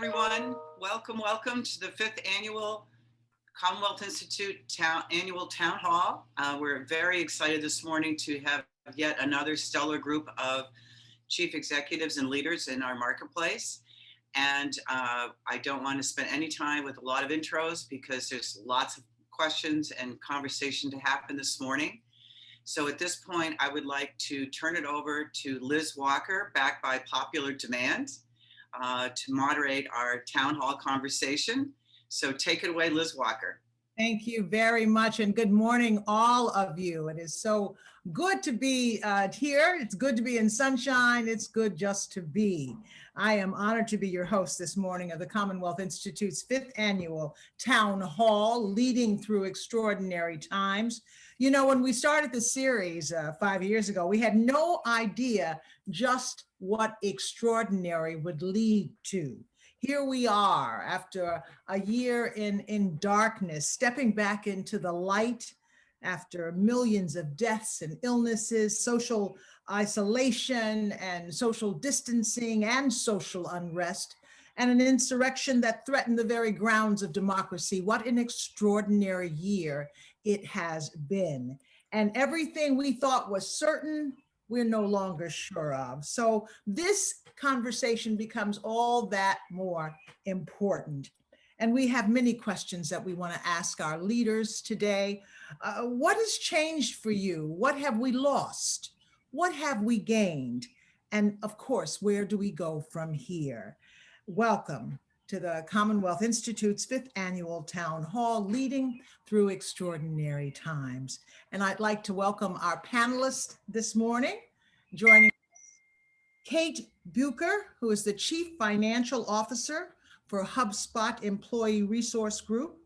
everyone. Welcome to the 5th Annual Commonwealth Institute Annual Town Hall. We're very excited this morning to have yet another stellar group of chief executives and leaders in our marketplace. And I don't want to spend any time with a lot of intros because there's lots of questions and conversation to happen this morning. So at this point, I would like to turn it over to Liz Walker, back by popular demand, to moderate our town hall conversation. So take it away, Liz Walker. Thank you very much, and good morning, all of you. It is so good to be here. It's good to be in sunshine. It's good just to be. I am honored to be your host this morning of the Commonwealth Institute's 5th Annual Town Hall, Leading Through Extraordinary Times. You know, when we started the series 5 years ago, we had no idea just what extraordinary would lead to. Here we are after a year in darkness, stepping back into the light after millions of deaths and illnesses, social isolation and social distancing and social unrest, and an insurrection that threatened the very grounds of democracy. What an extraordinary year it has been. And everything we thought was certain, we're no longer sure of. So this conversation becomes all that more important. And we have many questions that we want to ask our leaders today. What has changed for you? What have we lost? What have we gained? And of course, where do we go from here? Welcome to the Commonwealth Institute's 5th Annual Town Hall, Leading Through Extraordinary Times. And I'd like to welcome our panelists this morning. Joining us, Kate Bucher, who is the Chief Financial Officer for Hubspot Employee Resource Group.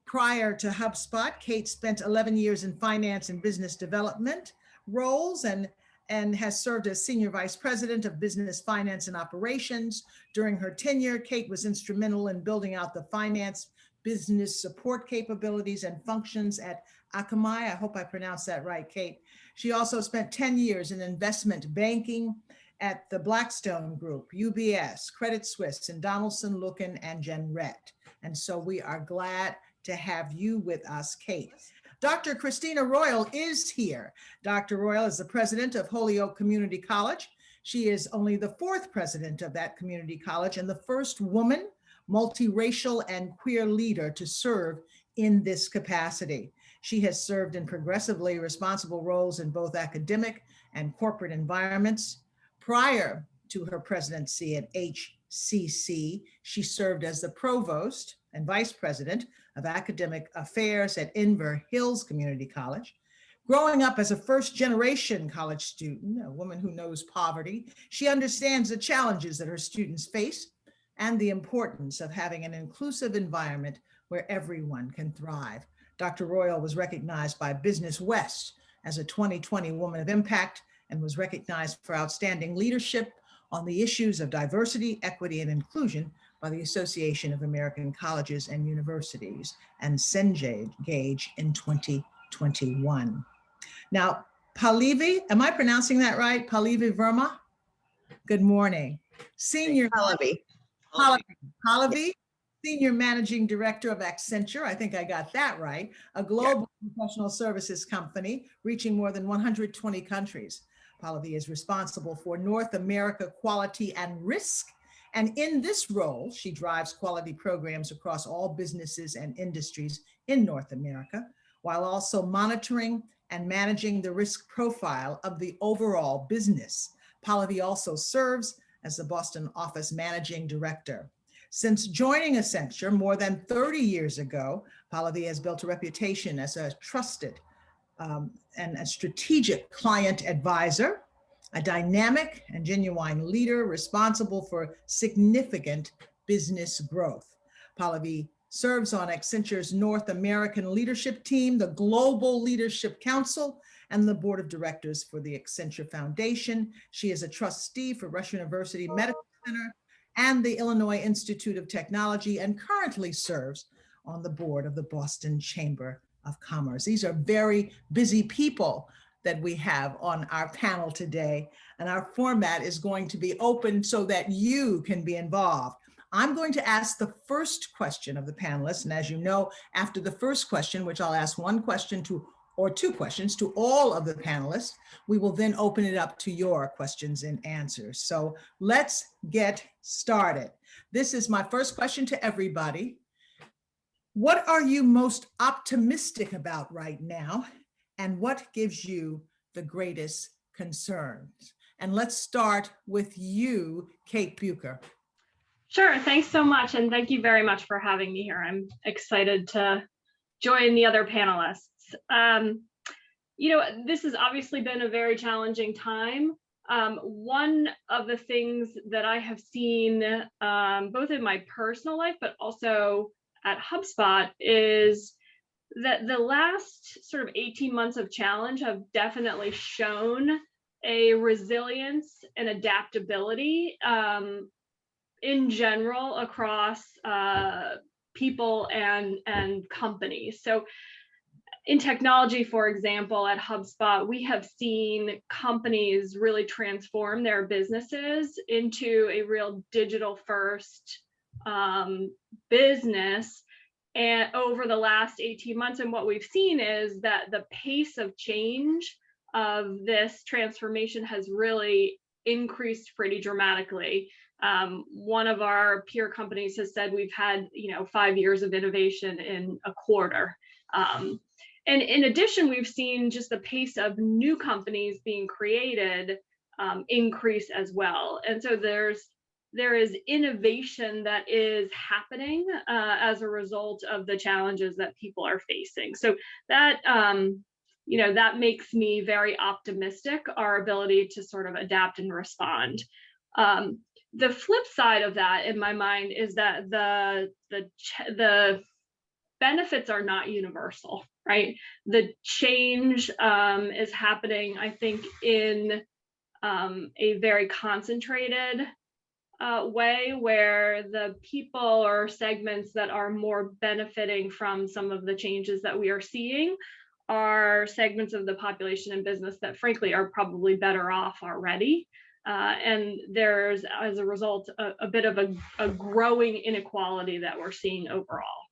Prior to Hubspot, Kate spent 11 years in finance and business development roles and has served as Senior Vice President of Business Finance and Operations. During her tenure, Kate was instrumental in building out the finance business support capabilities and functions at Akamai. I hope I pronounced that right, Kate. She also spent 10 years in investment banking at the Blackstone Group, UBS, Credit Suisse, and Donaldson, Lookin, and Genret. And so we are glad to have you with us, Kate. Dr. Christina Royal is here. Dr. Royal is the president of Holyoke Community College. She is only the 4th president of that community college and the first woman, multiracial and queer leader to serve in this capacity. She has served in progressively responsible roles in both academic and corporate environments. Prior to her presidency at HCC, she served as the provost and vice president of academic affairs at Inver Hills Community College. Growing up as a first-generation college student, a woman who knows poverty, she understands the challenges that her students face and the importance of having an inclusive environment where everyone can thrive. Dr. Royal was recognized by Business West as a 2020 Woman of Impact and was recognized for outstanding leadership on the issues of diversity, equity, and inclusion by the Association of American Colleges and Universities and Cengage in 2021. Now, Pallavi, am I pronouncing that right? Pallavi Verma? Good morning. Pallavi, Senior Managing Director of Accenture, I think I got that right, a global professional services company reaching more than 120 countries. Pallavi is responsible for North America quality and risk. And in this role, she drives quality programs across all businesses and industries in North America, while also monitoring and managing the risk profile of the overall business. Pallavi also serves as the Boston office managing director. Since joining Accenture more than 30 years ago, Pallavi has built a reputation as a trusted and a strategic client advisor, a dynamic and genuine leader responsible for significant business growth. Pallavi serves on Accenture's North American leadership team, the Global Leadership Council, and the board of directors for the Accenture Foundation. She is a trustee for Rush University Medical Center and the Illinois Institute of Technology, and currently serves on the board of the Boston Chamber of Commerce. These are very busy people that we have on our panel today, and our format is going to be open so that you can be involved. I'm going to ask the first question of the panelists. And as you know, after the first question, which I'll ask one question to, or two questions to all of the panelists, we will then open it up to your questions and answers. So let's get started. This is my first question to everybody. What are you most optimistic about right now? And what gives you the greatest concerns? And let's start with you, Kate Bucher. Sure, thanks so much. And thank you very much for having me here. I'm excited to join the other panelists. This has obviously been a very challenging time. One of the things that I have seen both in my personal life, but also at HubSpot, is that the last sort of 18 months of challenge have definitely shown a resilience and adaptability in general across people and companies. So in technology, for example, at HubSpot, we have seen companies really transform their businesses into a real digital first business and over the last 18 months. And what we've seen is that the pace of change of this transformation has really increased pretty dramatically. One of our peer companies has said we've had 5 years of innovation in a quarter. And in addition, we've seen just the pace of new companies being created increase as well. And so there is innovation that is happening as a result of the challenges that people are facing. So that that makes me very optimistic, our ability to sort of adapt and respond. The flip side of that, in my mind, is that the benefits are not universal, right? The change is happening, I think, in a very concentrated way, where the people or segments that are more benefiting from some of the changes that we are seeing are segments of the population and business that, frankly, are probably better off already. And there's, as a result, a bit of a growing inequality that we're seeing overall.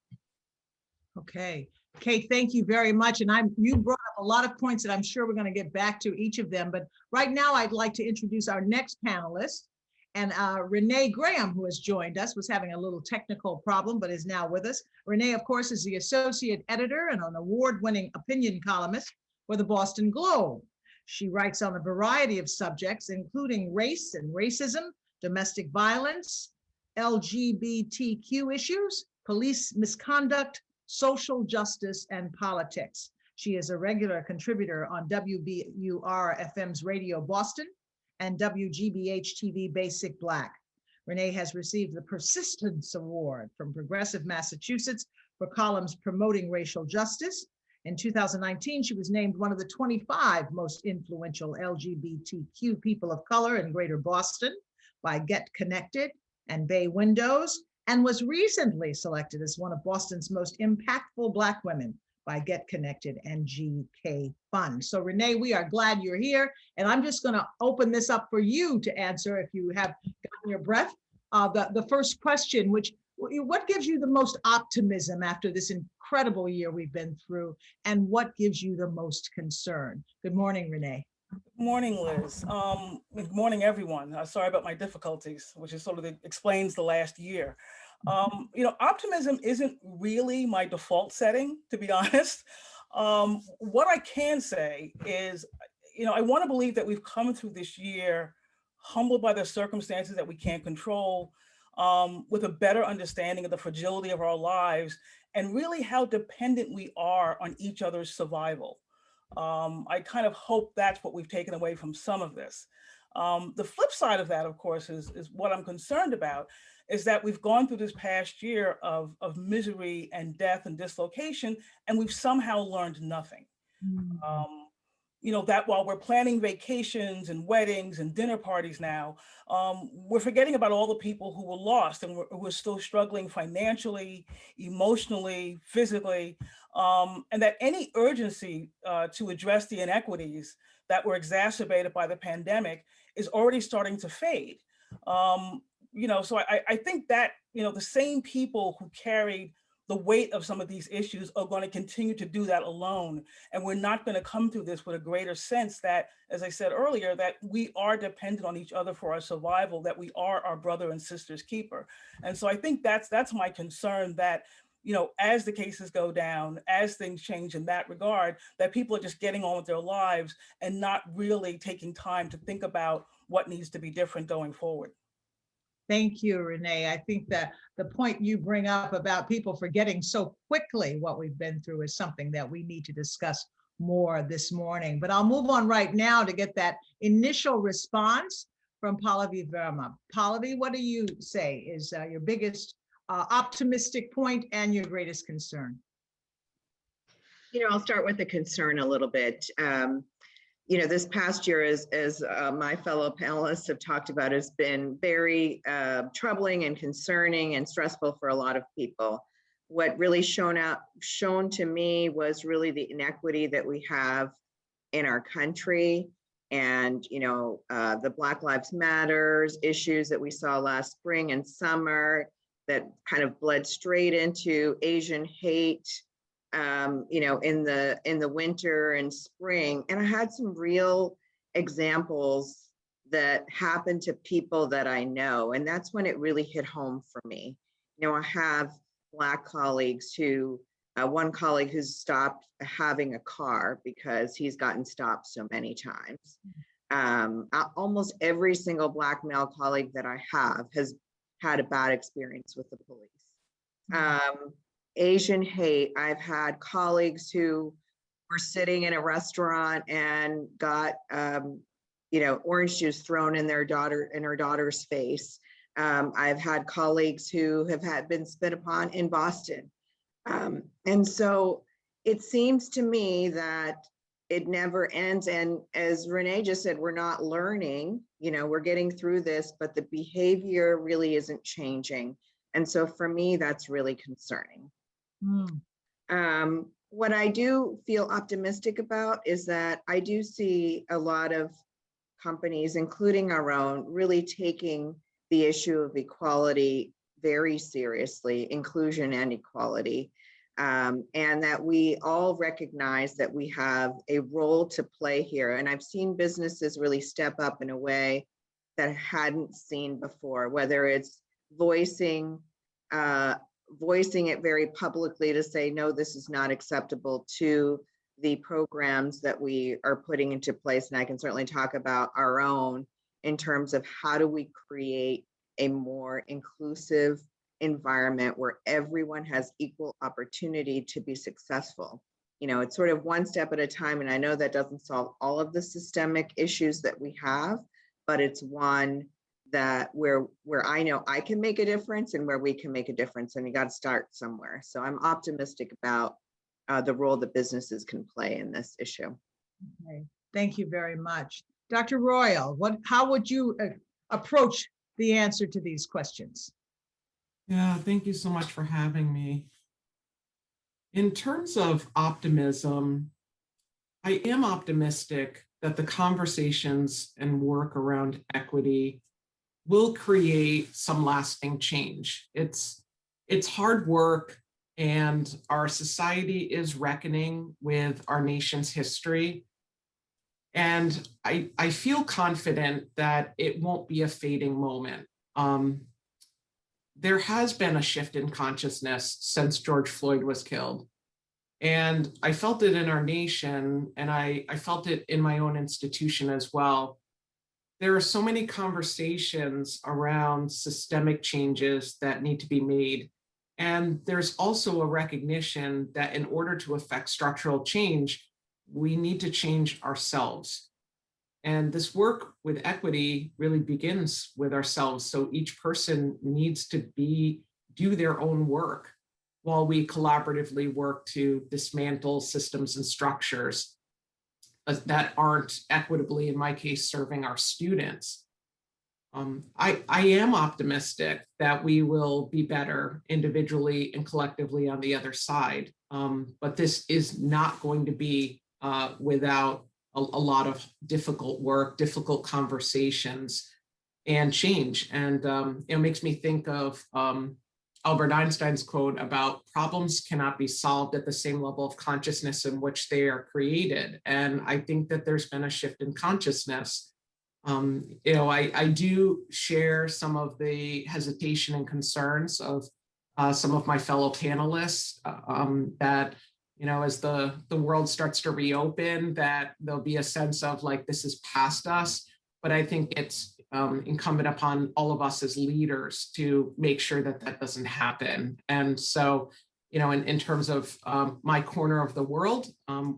Okay, Kate, thank you very much. And you brought up a lot of points that I'm sure we're going to get back to each of them. But right now, I'd like to introduce our next panelist. And Renee Graham, who has joined us, was having a little technical problem, but is now with us. Renee, of course, is the associate editor and an award-winning opinion columnist for the Boston Globe. She writes on a variety of subjects, including race and racism, domestic violence, LGBTQ issues, police misconduct, social justice, and politics. She is a regular contributor on WBUR FM's Radio Boston and WGBH TV Basic Black. Renee has received the Persistence Award from Progressive Massachusetts for columns promoting racial justice. In 2019, she was named one of the 25 most influential LGBTQ people of color in Greater Boston by Get Connected and Bay Windows, and was recently selected as one of Boston's most impactful Black women by Get Connected and GK Fund. So Renee, we are glad you're here. And I'm just going to open this up for you to answer, if you have gotten your breath. The first question, what gives you the most optimism after this incredible year we've been through, and what gives you the most concern? Good morning, Renee. Good morning, Liz. Good morning, everyone. Sorry about my difficulties, which is sort of explains the last year. Optimism isn't really my default setting, to be honest. What I can say is, I want to believe that we've come through this year humbled by the circumstances that we can't control, with a better understanding of the fragility of our lives and really how dependent we are on each other's survival. I kind of hope that's what we've taken away from some of this. The flip side of that, of course, is what I'm concerned about, is that we've gone through this past year of misery and death and dislocation, and we've somehow learned nothing. That while we're planning vacations and weddings and dinner parties now, we're forgetting about all the people who were lost and who are still struggling financially, emotionally, physically, and that any urgency to address the inequities that were exacerbated by the pandemic is already starting to fade. So I think that, the same people who carried the weight of some of these issues are going to continue to do that alone. And we're not going to come through this with a greater sense that, as I said earlier, that we are dependent on each other for our survival, that we are our brother and sister's keeper. And so I think that's my concern, that, as the cases go down, as things change in that regard, that people are just getting on with their lives and not really taking time to think about what needs to be different going forward. Thank you, Renee. I think that the point you bring up about people forgetting so quickly what we've been through is something that we need to discuss more this morning. But I'll move on right now to get that initial response from Pallavi Verma. Pallavi, what do you say is your biggest optimistic point and your greatest concern? I'll start with the concern a little bit. This past year, as my fellow panelists have talked about, has been very troubling and concerning and stressful for a lot of people. What really shown to me was really the inequity that we have in our country, and the Black Lives Matters issues that we saw last spring and summer that kind of bled straight into Asian hate. In the winter and spring. And I had some real examples that happened to people that I know. And that's when it really hit home for me. I have Black colleagues one colleague who's stopped having a car because he's gotten stopped so many times. Almost every single Black male colleague that I have has had a bad experience with the police. Asian hate. I've had colleagues who were sitting in a restaurant and got, orange juice thrown in her daughter's face. I've had colleagues who have been spit upon in Boston. And so it seems to me that it never ends. And as Renee just said, we're not learning, we're getting through this, but the behavior really isn't changing. And so for me, that's really concerning. What I do feel optimistic about is that I do see a lot of companies, including our own, really taking the issue of equality very seriously, inclusion and equality, and that we all recognize that we have a role to play here. And I've seen businesses really step up in a way that I hadn't seen before, whether it's voicing it very publicly to say, no, this is not acceptable, to the programs that we are putting into place. And I can certainly talk about our own in terms of how do we create a more inclusive environment where everyone has equal opportunity to be successful. It's sort of one step at a time. And I know that doesn't solve all of the systemic issues that we have, but it's one that where I know I can make a difference and where we can make a difference, and you got to start somewhere. So I'm optimistic about the role that businesses can play in this issue. Okay. Thank you very much. Dr. Royal, how would you approach the answer to these questions? Yeah, thank you so much for having me. In terms of optimism, I am optimistic that the conversations and work around equity will create some lasting change. It's hard work, and our society is reckoning with our nation's history. And I feel confident that it won't be a fading moment. There has been a shift in consciousness since George Floyd was killed. And I felt it in our nation, and I felt it in my own institution as well. There are so many conversations around systemic changes that need to be made. And there's also a recognition that in order to affect structural change, we need to change ourselves. And this work with equity really begins with ourselves. So each person needs to do their own work while we collaboratively work to dismantle systems and structures that aren't equitably, in my case, serving our students. I am optimistic that we will be better individually and collectively on the other side. But this is not going to be without a lot of difficult work, difficult conversations. and change. And it makes me think of Albert Einstein's quote about problems cannot be solved at the same level of consciousness in which they are created. And I think that there's been a shift in consciousness. I do share some of the hesitation and concerns of some of my fellow panelists that, as the world starts to reopen, that there'll be a sense of like, this is past us. But I think it's incumbent upon all of us as leaders to make sure that that doesn't happen. And so, in terms of my corner of the world,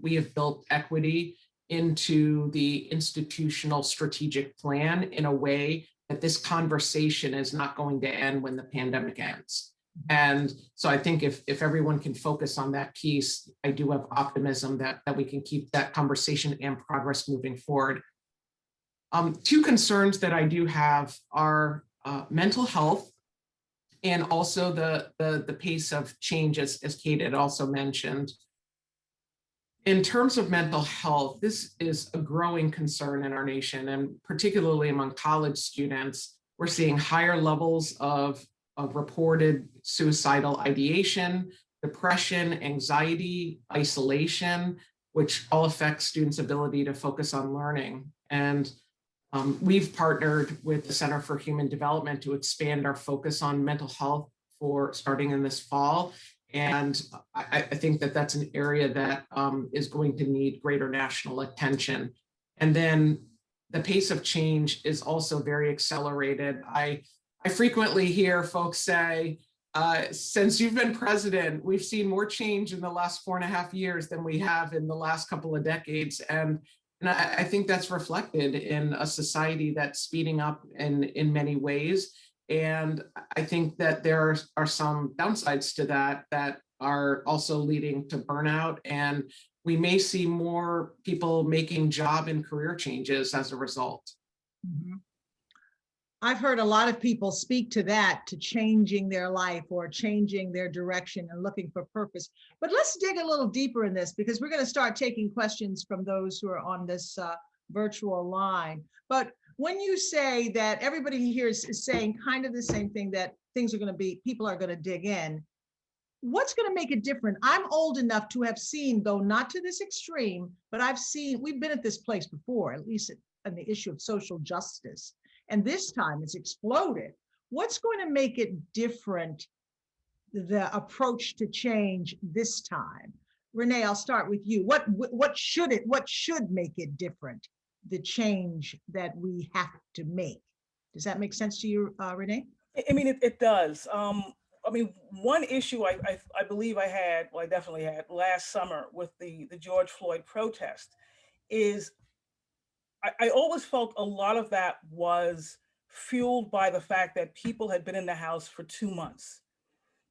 we have built equity into the institutional strategic plan in a way that this conversation is not going to end when the pandemic ends. And so I think if everyone can focus on that piece, I do have optimism that we can keep that conversation and progress moving forward. Two concerns that I do have are mental health and also the pace of change, as Kate had also mentioned. In terms of mental health, this is a growing concern in our nation, and particularly among college students. We're seeing higher levels of reported suicidal ideation, depression, anxiety, isolation, which all affect students' ability to focus on learning. And we've partnered with the Center for Human Development to expand our focus on mental health for starting in this fall. And I think that that's an area that is going to need greater national attention. And then the pace of change is also very accelerated. I frequently hear folks say, since you've been president, we've seen more change in the last 4.5 years than we have in the last couple of decades. And I think that's reflected in a society that's speeding up in many ways. And I think that there are some downsides to that are also leading to burnout. And we may see more people making job and career changes as a result. Mm-hmm. I've heard a lot of people speak to that, to changing their life or changing their direction and looking for purpose. But let's dig a little deeper in this, because we're going to start taking questions from those who are on this virtual line. But when you say that everybody here is saying kind of the same thing, that things are going to be, people are going to dig in, what's going to make it different? I'm old enough to have seen, though not to this extreme, but we've been at this place before, at least on the issue of social justice. And this time it's exploded. What's going to make it different, the approach to change this time? Renee, I'll start with you. What should make it different, the change that we have to make? Does that make sense to you, Renee? I mean, it does. One issue I believe I definitely had last summer with the George Floyd protest is I always felt a lot of that was fueled by the fact that people had been in the house for 2 months.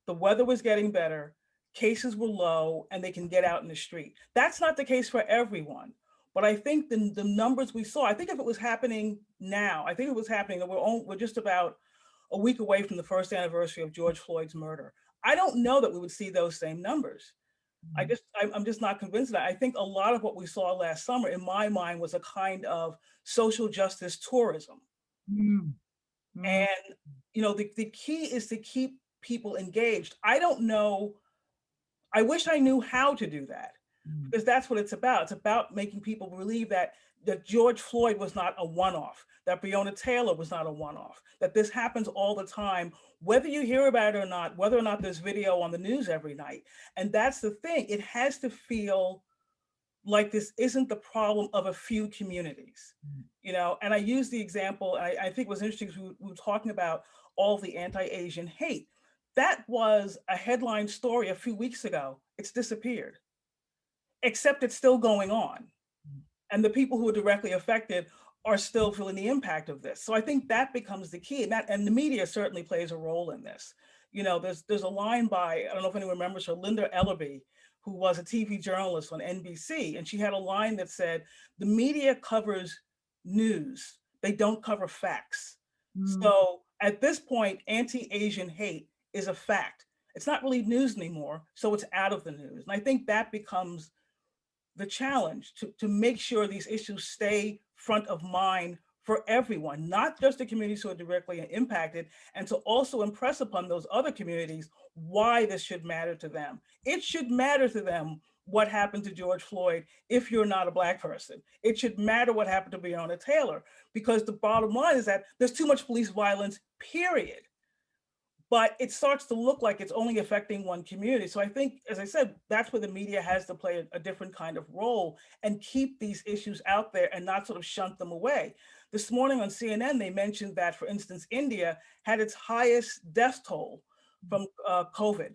The weather was getting better, cases were low, and they can get out in the street. That's not the case for everyone. But I think the numbers we saw, I think if it was happening now, I think it was happening, we're just about a week away from the first anniversary of George Floyd's murder. I don't know that we would see those same numbers. I'm just not convinced of that. I think a lot of what we saw last summer, in my mind, was a kind of social justice tourism. Mm-hmm. And, the key is to keep people engaged. I don't know. I wish I knew how to do that, because that's what it's about. It's about making people believe that George Floyd was not a one-off, that Breonna Taylor was not a one-off, that this happens all the time, whether you hear about it or not, whether or not there's video on the news every night. And that's the thing. It has to feel like this isn't the problem of a few communities, and I use the example, I think it was interesting because we were talking about all the anti-Asian hate. That was a headline story a few weeks ago. It's disappeared, except it's still going on. And the people who are directly affected are still feeling the impact of this. So I think that becomes the key, and the media certainly plays a role in this. There's a line by, I don't know if anyone remembers her, Linda Ellerby, who was a TV journalist on NBC, and she had a line that said, the media covers news, they don't cover facts. So at this point, anti-Asian hate is a fact. It's not really news anymore, so it's out of the news. And I think that becomes the challenge, to make sure these issues stay front of mind for everyone, not just the communities who are directly impacted, and to also impress upon those other communities why this should matter to them. It should matter to them what happened to George Floyd if you're not a Black person. It should matter what happened to Breonna Taylor, because the bottom line is that there's too much police violence, period. But it starts to look like it's only affecting one community. So I think, as I said, that's where the media has to play a different kind of role and keep these issues out there and not sort of shunt them away. This morning on CNN, they mentioned that, for instance, India had its highest death toll from COVID.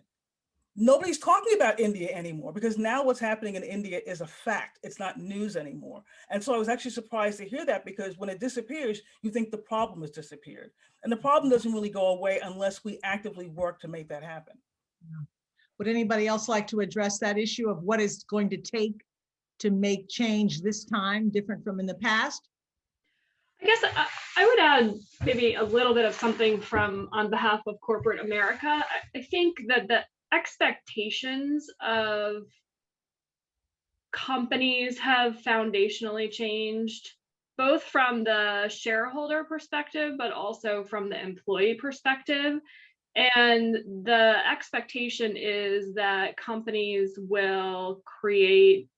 Nobody's talking about India anymore, because now what's happening in India is a fact. It's not news anymore. And so I was actually surprised to hear that, because when it disappears, you think the problem has disappeared. And the problem doesn't really go away unless we actively work to make that happen. Would anybody else like to address that issue of what it's going to take to make change this time different from in the past? I guess I would add maybe a little bit of something from on behalf of corporate America. I think that the expectations of companies have foundationally changed, both from the shareholder perspective, but also from the employee perspective. And the expectation is that companies will create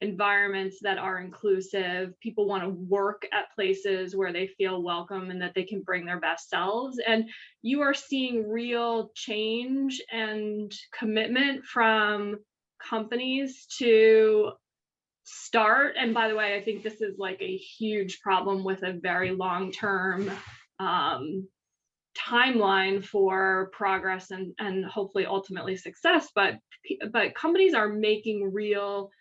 environments that are inclusive. People want to work at places where they feel welcome and that they can bring their best selves. And you are seeing real change and commitment from companies to start. And by the way, I think this is like a huge problem with a very long-term timeline for progress and hopefully ultimately success. But companies are making real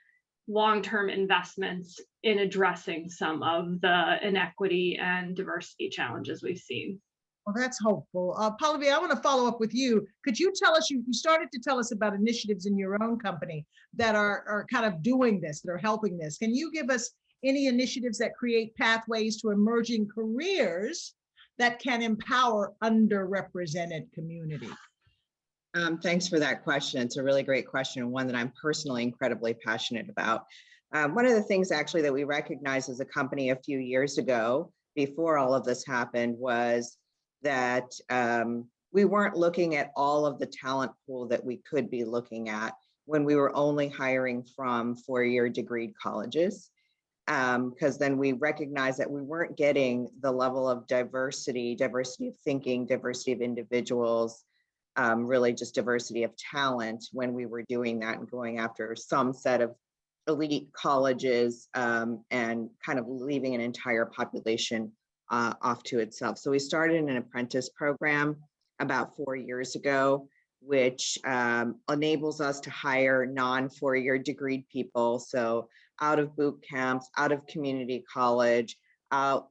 long-term investments in addressing some of the inequity and diversity challenges we've seen. Well, that's hopeful. Pallavi, I want to follow up with you. Could you tell us, you started to tell us about initiatives in your own company that are kind of doing this, that are helping this. Can you give us any initiatives that create pathways to emerging careers that can empower underrepresented communities? Thanks for that question. It's a really great question, and one that I'm personally incredibly passionate about. One of the things actually that we recognized as a company a few years ago, before all of this happened, was that we weren't looking at all of the talent pool that we could be looking at when we were only hiring from four-year degreed colleges. Because then we recognized that we weren't getting the level of diversity of thinking, diversity of individuals, really just diversity of talent when we were doing that and going after some set of elite colleges and kind of leaving an entire population off to itself. So we started an apprentice program about 4 years ago, which enables us to hire non-four-year degreed people. So out of boot camps, out of community college, out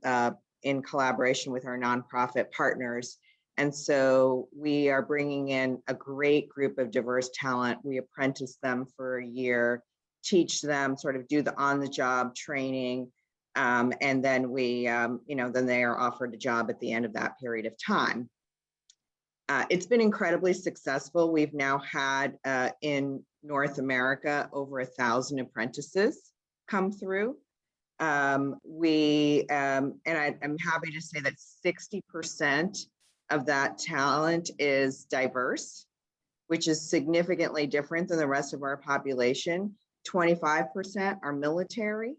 in collaboration with our nonprofit partners. And so we are bringing in a great group of diverse talent. We apprentice them for a year, teach them, sort of do the on-the-job training, and then we, then they are offered a job at the end of that period of time. It's been incredibly successful. We've now had in North America over 1,000 apprentices come through. And I'm happy to say that 60% of that talent is diverse, which is significantly different than the rest of our population. 25% are military.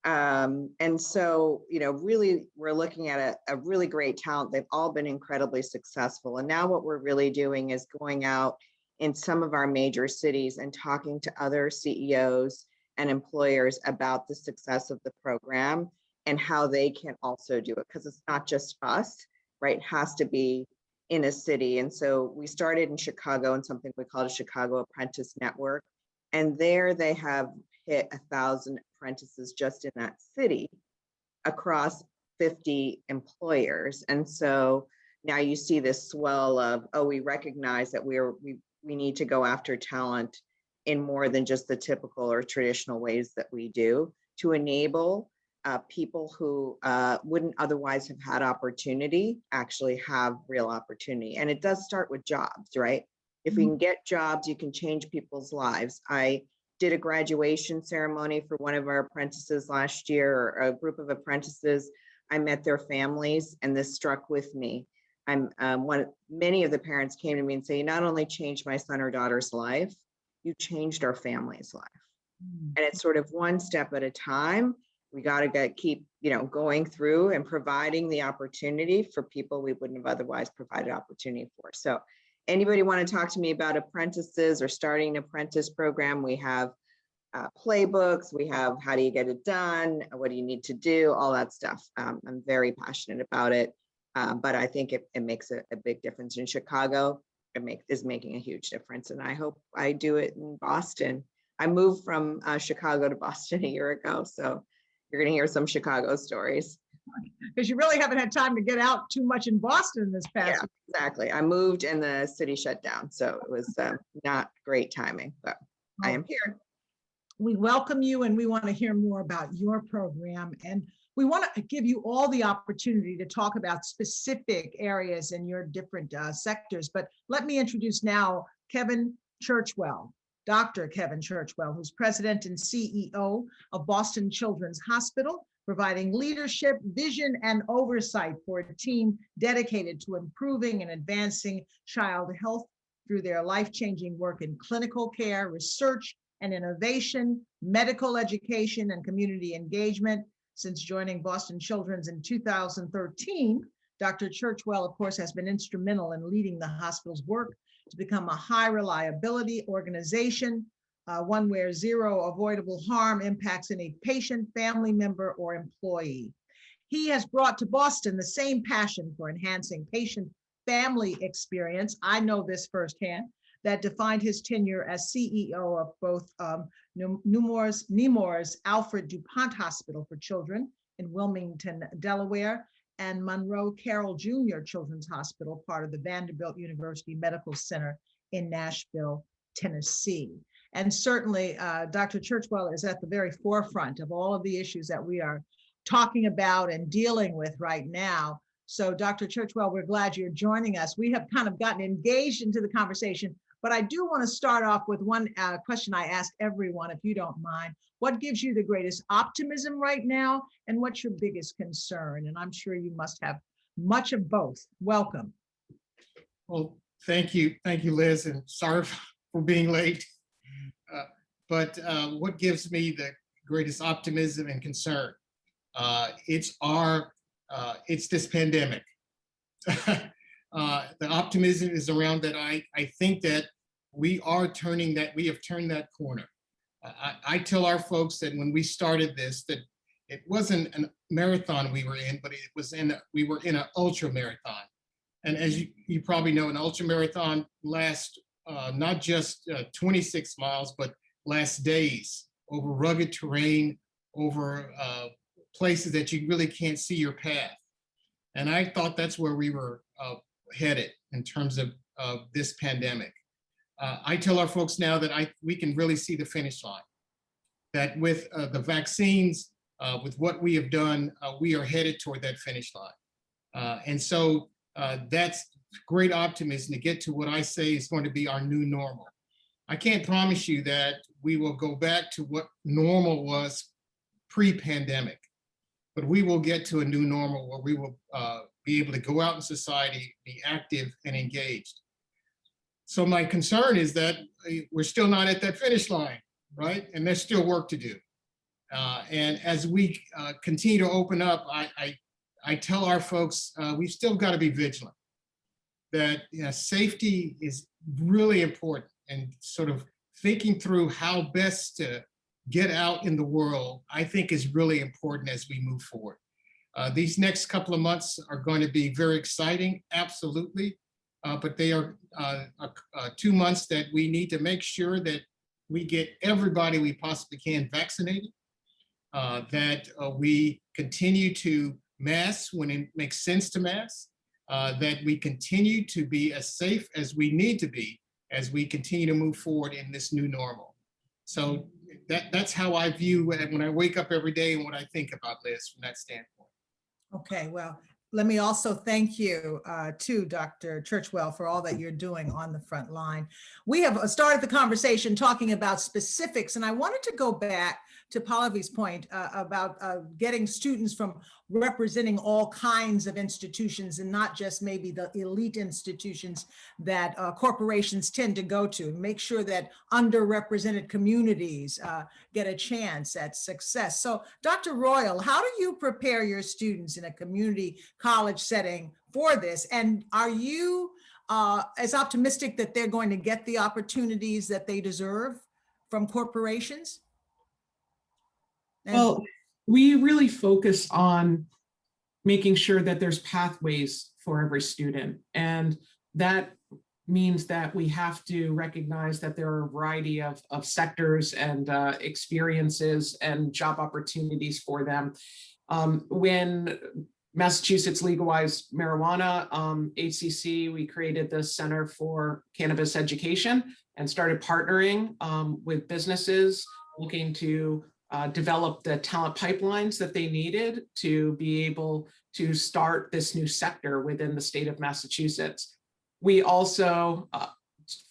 And so, really, we're looking at a really great talent. They've all been incredibly successful. And now what we're really doing is going out in some of our major cities and talking to other CEOs and employers about the success of the program and how they can also do it, because it's not just us, right? It has to be in a city. And so we started in Chicago in something we call a Chicago Apprentice Network. And there they have hit 1,000 apprentices just in that city across 50 employers. And so now you see this swell of, we recognize that we need to go after talent in more than just the typical or traditional ways that we do to enable people who wouldn't otherwise have had opportunity actually have real opportunity. And it does start with jobs, right? If we can get jobs, you can change people's lives. I did a graduation ceremony for one of our apprentices last year, or a group of apprentices I met their families, and this struck with me. Many of the parents came to me and say, you not only changed my son or daughter's life, you changed our family's life. And it's sort of one step at a time. We got to keep, going through and providing the opportunity for people we wouldn't have otherwise provided opportunity for. So anybody want to talk to me about apprentices or starting an apprentice program? We have playbooks, we have how do you get it done, what do you need to do, all that stuff. I'm very passionate about it, but I think it makes a big difference in Chicago. It is making a huge difference, and I hope I do it in Boston. I moved from Chicago to Boston a year ago, so you're going to hear some Chicago stories. Because you really haven't had time to get out too much in Boston this past year. Exactly. I moved and the city shut down, so it was not great timing, but I am here. We welcome you, and we want to hear more about your program, and we want to give you all the opportunity to talk about specific areas in your different sectors. But let me introduce now Kevin Churchwell, Dr. Kevin Churchwell, who's president and CEO of Boston Children's Hospital, providing leadership, vision, and oversight for a team dedicated to improving and advancing child health through their life-changing work in clinical care, research and innovation, medical education, and community engagement. Since joining Boston Children's in 2013, Dr. Churchwell, of course, has been instrumental in leading the hospital's work to become a high reliability organization, one where zero avoidable harm impacts any patient, family member, or employee. He has brought to Boston the same passion for enhancing patient family experience, I know this firsthand, that defined his tenure as CEO of both Nemours Alfred DuPont Hospital for Children in Wilmington, Delaware, and Monroe Carroll Jr. Children's Hospital, part of the Vanderbilt University Medical Center in Nashville, Tennessee. And certainly, Dr. Churchwell is at the very forefront of all of the issues that we are talking about and dealing with right now. So Dr. Churchwell, we're glad you're joining us. We have kind of gotten engaged into the conversation, but I do want to start off with one question I ask everyone, if you don't mind. What gives you the greatest optimism right now, and what's your biggest concern? And I'm sure you must have much of both. Welcome. Well, thank you, Liz, and sorry for being late. But what gives me the greatest optimism and concern? It's this pandemic. The optimism is around that. I think that we have turned that corner. I tell our folks that when we started this, that it wasn't a marathon we were in, but we were in an ultra marathon. And as you probably know, an ultra marathon lasts not just 26 miles, but lasts days over rugged terrain, over places that you really can't see your path. And I thought that's where we were headed in terms of this pandemic. I tell our folks now that we can really see the finish line, that with the vaccines, with what we have done, we are headed toward that finish line. And so that's great optimism to get to what I say is going to be our new normal. I can't promise you that we will go back to what normal was pre-pandemic, but we will get to a new normal where we will be able to go out in society, be active and engaged. So my concern is that we're still not at that finish line, right? And there's still work to do. And as we continue to open up, I tell our folks, we've still got to be vigilant, that safety is really important, and sort of thinking through how best to get out in the world, I think is really important as we move forward. These next couple of months are going to be very exciting, absolutely. But they are 2 months that we need to make sure that we get everybody we possibly can vaccinated, that we continue to mask when it makes sense to mask, that we continue to be as safe as we need to be as we continue to move forward in this new normal. So that's how I view when I wake up every day and what I think about this from that standpoint. Okay, well, let me also thank you to Dr. Churchwell for all that you're doing on the front line. We have started the conversation talking about specifics, and I wanted to go back to Pallavi's point about getting students from representing all kinds of institutions and not just maybe the elite institutions that corporations tend to go to. Make sure that underrepresented communities get a chance at success. So Dr. Royal, how do you prepare your students in a community college setting for this? And are you as optimistic that they're going to get the opportunities that they deserve from corporations? Well, we really focus on making sure that there's pathways for every student. And that means that we have to recognize that there are a variety of sectors and experiences and job opportunities for them. When Massachusetts legalized marijuana, HCC, we created the Center for Cannabis Education and started partnering with businesses looking to develop the talent pipelines that they needed to be able to start this new sector within the state of Massachusetts. We also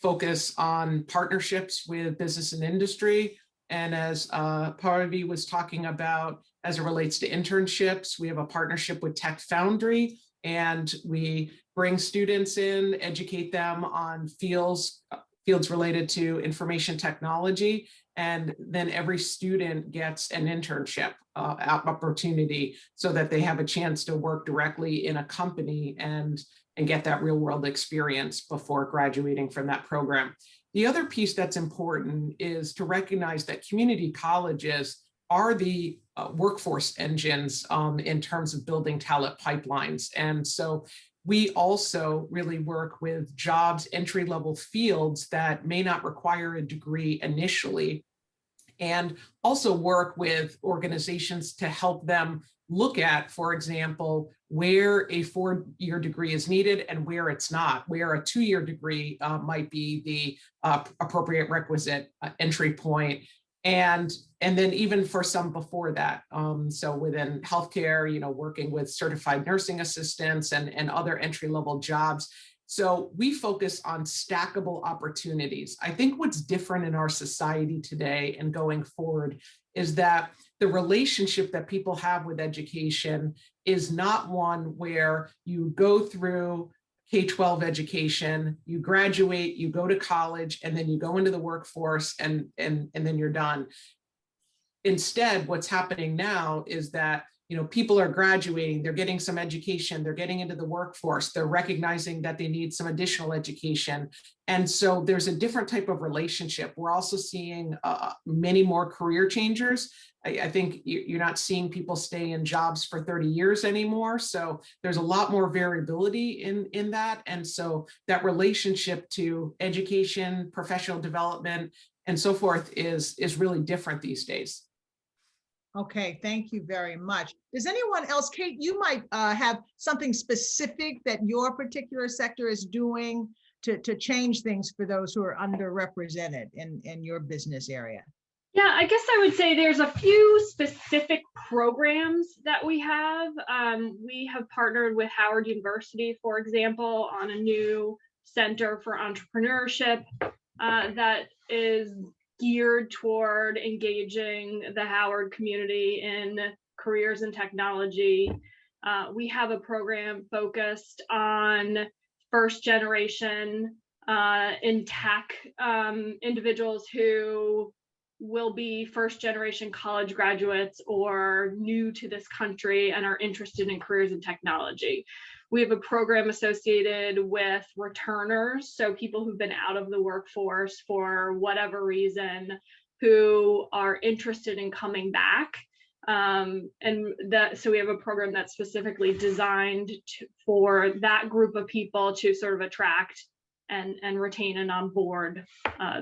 focus on partnerships with business and industry. And as Pallavi was talking about, as it relates to internships, we have a partnership with Tech Foundry, and we bring students in, educate them on fields related to information technology. And then every student gets an internship opportunity so that they have a chance to work directly in a company and get that real world experience before graduating from that program. The other piece that's important is to recognize that community colleges are the workforce engines in terms of building talent pipelines. And so we also really work with jobs, entry-level fields that may not require a degree initially, and also work with organizations to help them look at, for example, where a 4-year degree is needed and where it's not, where a 2-year degree might be the appropriate requisite entry point. And then even for some before that. So within healthcare, working with certified nursing assistants and other entry-level jobs. So we focus on stackable opportunities. I think what's different in our society today and going forward is that the relationship that people have with education is not one where you go through K-12 education, you graduate, you go to college, and then you go into the workforce and then you're done. Instead, what's happening now is that people are graduating, they're getting some education, they're getting into the workforce, they're recognizing that they need some additional education. And so there's a different type of relationship. We're also seeing many more career changers. I think you're not seeing people stay in jobs for 30 years anymore. So there's a lot more variability in that. And so that relationship to education, professional development, and so forth is really different these days. Okay, thank you very much. Does anyone else, Kate, you might have something specific that your particular sector is doing to change things for those who are underrepresented in your business area? Yeah, I guess I would say there's a few specific programs that we have. We have partnered with Howard University, for example, on a new Center for Entrepreneurship that is geared toward engaging the Howard community in careers in technology. We have a program focused on first generation in tech individuals who will be first generation college graduates or new to this country and are interested in careers in technology. We have a program associated with returners, so people who've been out of the workforce for whatever reason who are interested in coming back. So we have a program that's specifically designed for that group of people to sort of attract and retain and onboard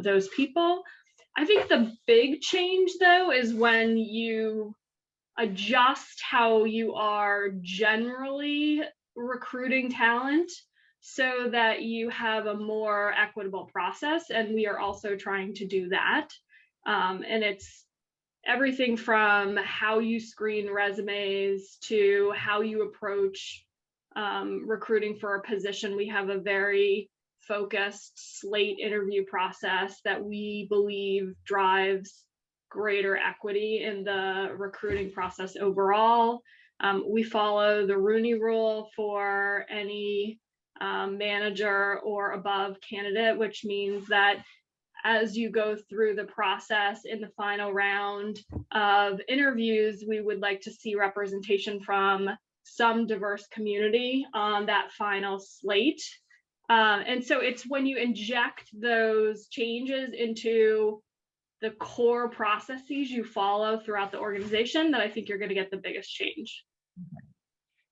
those people. I think the big change, though, is when you adjust how you are generally recruiting talent so that you have a more equitable process. And we are also trying to do that. And it's everything from how you screen resumes to how you approach recruiting for a position. We have a very focused slate interview process that we believe drives greater equity in the recruiting process overall. We follow the Rooney Rule for any manager or above candidate, which means that as you go through the process in the final round of interviews, we would like to see representation from some diverse community on that final slate. And so it's when you inject those changes into the core processes you follow throughout the organization that I think you're going to get the biggest change.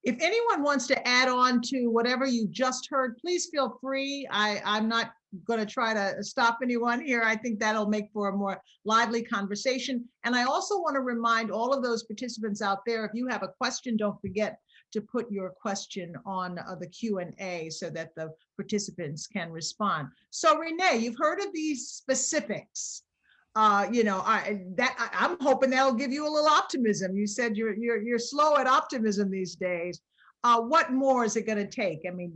If anyone wants to add on to whatever you just heard, please feel free. I'm not going to try to stop anyone here. I think that'll make for a more lively conversation. And I also want to remind all of those participants out there, if you have a question, don't forget to put your question on the Q&A so that the participants can respond. So Renee, you've heard of these specifics. You know, I'm hoping that'll give you a little optimism. You said you're slow at optimism these days. What more is it going to take? I mean,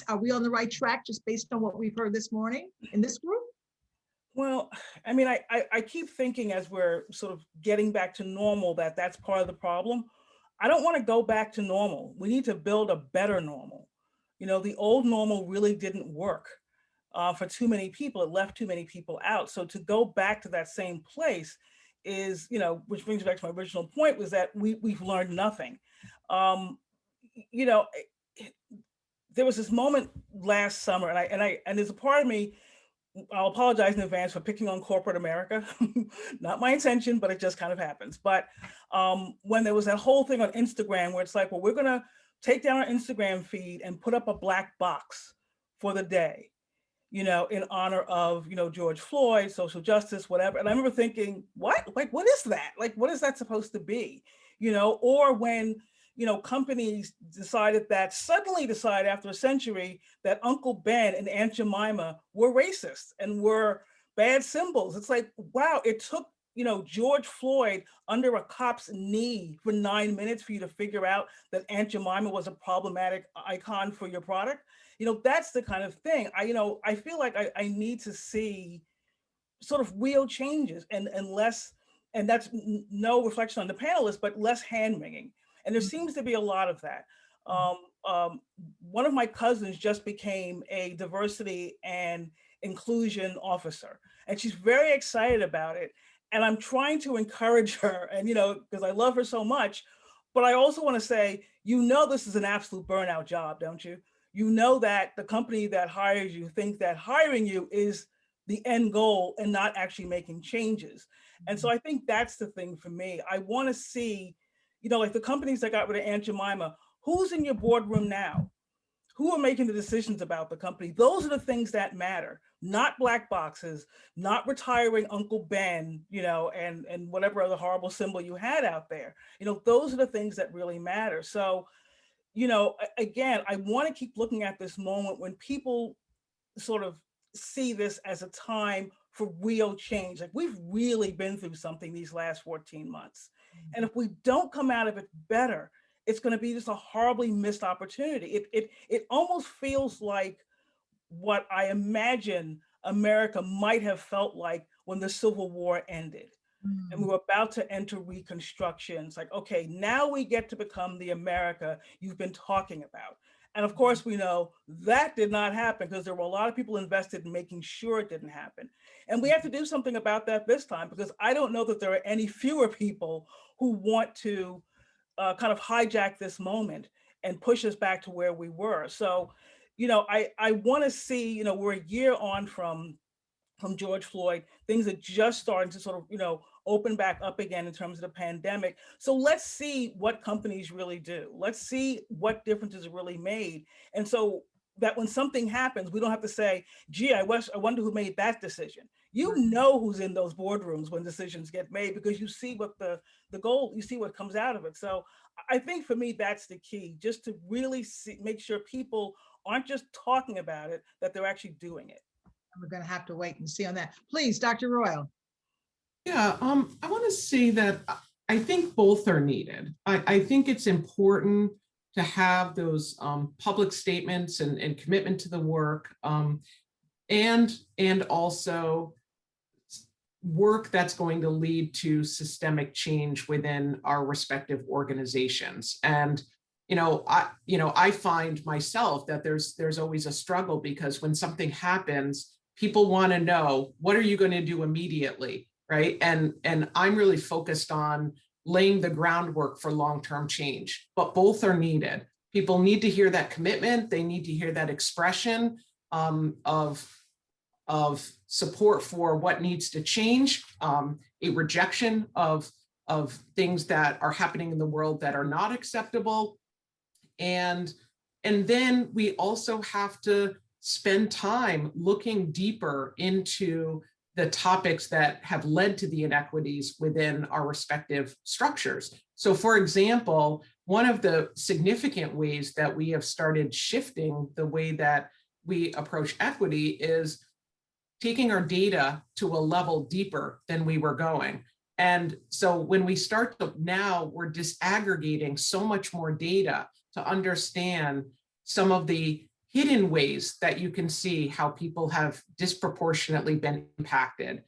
are we on the right track just based on what we've heard this morning in this group? Well, I mean, I keep thinking as we're sort of getting back to normal that that's part of the problem. I don't want to go back to normal. We need to build a better normal. You know, the old normal really didn't work for too many people. It left too many people out. So to go back to that same place is, you know, which brings me back to my original point, was that we've learned nothing. You know, there was this moment last summer, and there's a part of me, I'll apologize in advance for picking on corporate America. Not my intention, but it just kind of happens. But when there was that whole thing on Instagram where it's like, well, we're going to take down our Instagram feed and put up a black box for the day, you know, in honor of, you know, George Floyd, social justice, whatever. And I remember thinking, what? Like, what is that? Like, what is that supposed to be? You know, or when, you know, companies suddenly decided after a century that Uncle Ben and Aunt Jemima were racist and were bad symbols. It's like, wow, it took, you know, George Floyd under a cop's knee for 9 minutes for you to figure out that Aunt Jemima was a problematic icon for your product. You know, that's the kind of thing. I feel like I need to see sort of real changes and less, and that's no reflection on the panelists, but less hand wringing. And there seems to be a lot of that. One of my cousins just became a diversity and inclusion officer, and she's very excited about it. And I'm trying to encourage her, and, you know, because I love her so much, but I also want to say, you know, this is an absolute burnout job, don't you? You know that the company that hires you think that hiring you is the end goal and not actually making changes. And so I think that's the thing for me. I want to see, you know, like the companies that got rid of Aunt Jemima, who's in your boardroom now? Who are making the decisions about the company? Those are the things that matter, not black boxes, not retiring Uncle Ben, you know, and whatever other horrible symbol you had out there. You know, those are the things that really matter. So, you know, again, I want to keep looking at this moment when people sort of see this as a time for real change. Like, we've really been through something these last 14 months. And if we don't come out of it better, it's going to be just a horribly missed opportunity. It almost feels like what I imagine America might have felt like when the Civil War ended. And we were about to enter Reconstruction. It's like, okay, now we get to become the America you've been talking about. And of course, we know that did not happen because there were a lot of people invested in making sure it didn't happen. And we have to do something about that this time, because I don't know that there are any fewer people who want to kind of hijack this moment and push us back to where we were. So, you know, I want to see, you know, we're a year on from George Floyd, things are just starting to sort of, you know, open back up again in terms of the pandemic. So let's see what companies really do. Let's see what differences are really made. And so that when something happens, we don't have to say, gee, I wonder who made that decision. You know who's in those boardrooms when decisions get made, because you see what the goal, you see what comes out of it. So I think for me, that's the key, just to really make sure people aren't just talking about it, that they're actually doing it. We're going to have to wait and see on that. Please, Dr. Royal. Yeah, I want to say that I think both are needed. I think it's important to have those public statements and commitment to the work, and also work that's going to lead to systemic change within our respective organizations. And I find myself that there's always a struggle, because when something happens, people want to know, what are you going to do immediately, right? And I'm really focused on laying the groundwork for long-term change, but both are needed. People need to hear that commitment. They need to hear that expression of support for what needs to change, a rejection of things that are happening in the world that are not acceptable. And then we also have to spend time looking deeper into the topics that have led to the inequities within our respective structures. So for example, one of the significant ways that we have started shifting the way that we approach equity is taking our data to a level deeper than we were going. And so when we start to, now we're disaggregating so much more data to understand some of the hidden ways that you can see how people have disproportionately been impacted.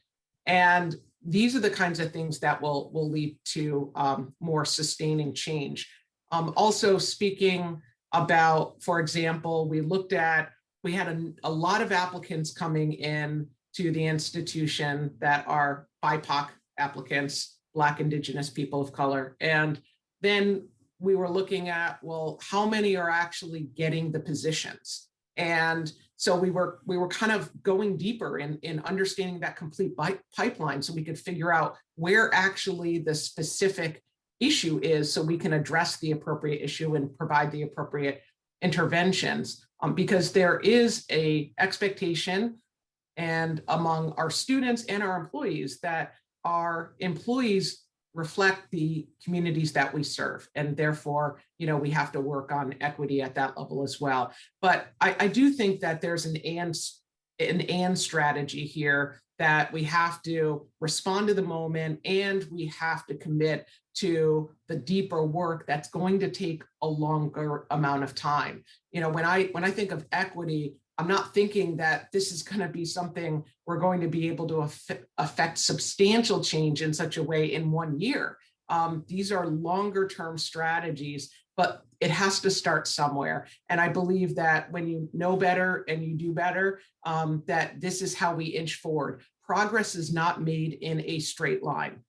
And these are the kinds of things that will lead to more sustaining change. Also speaking about, for example, we had a lot of applicants coming in to the institution that are BIPOC applicants, Black, Indigenous, people of color. And then we were looking at, well, how many are actually getting the positions? And so we were kind of going deeper in understanding that complete pipeline, so we could figure out where actually the specific issue is, so we can address the appropriate issue and provide the appropriate interventions. Because there is an expectation, and among our students and our employees, that our employees reflect the communities that we serve, and therefore, we have to work on equity at that level as well. But I do think that there's an and strategy here, that we have to respond to the moment, and we have to commit to the deeper work that's going to take a longer amount of time. When I think of equity, I'm not thinking that this is going to be something we're going to be able to affect substantial change in such a way in 1 year. These are longer term strategies, but it has to start somewhere. And I believe that when you know better and you do better, that this is how we inch forward. Progress is not made in a straight line.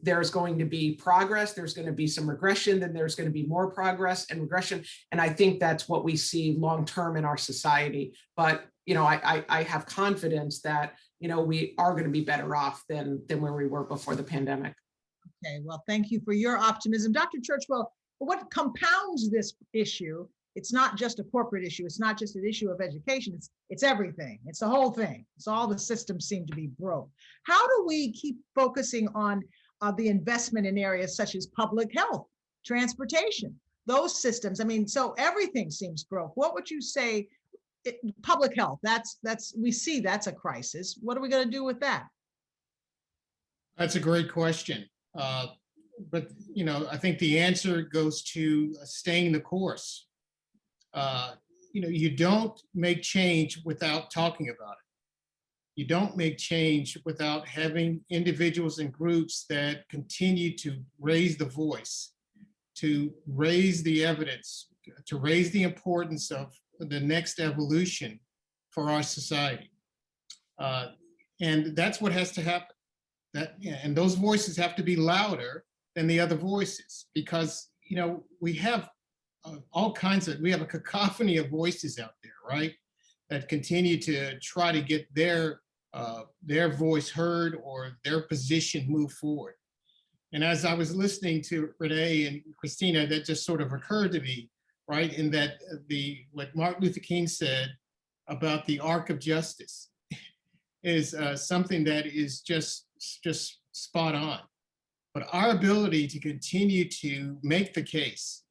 There's going to be progress, there's going to be some regression, then there's going to be more progress and regression. And I think that's what we see long-term in our society. But, I have confidence that, we are going to be better off than where we were before the pandemic. Okay, well, thank you for your optimism. Dr. Churchwell, what compounds this issue? It's not just a corporate issue. It's not just an issue of education. It's everything. It's the whole thing. It's all the systems seem to be broke. How do we keep focusing on the investment in areas such as public health, transportation, those systems? I mean, so everything seems broke. What would you say? Public health, we see that's a crisis. What are we going to do with that? That's a great question. But, I think the answer goes to staying the course. You don't make change without talking about it. You don't make change without having individuals and groups that continue to raise the voice, to raise the evidence, to raise the importance of the next evolution for our society. And that's what has to happen. And those voices have to be louder than the other voices, because, we have we have a cacophony of voices out there, right? That continue to try to get their voice heard or their position moved forward. And as I was listening to Renee and Christina, that just sort of occurred to me, right? In that what Martin Luther King said about the arc of justice is something that is just spot on. But our ability to continue to make the case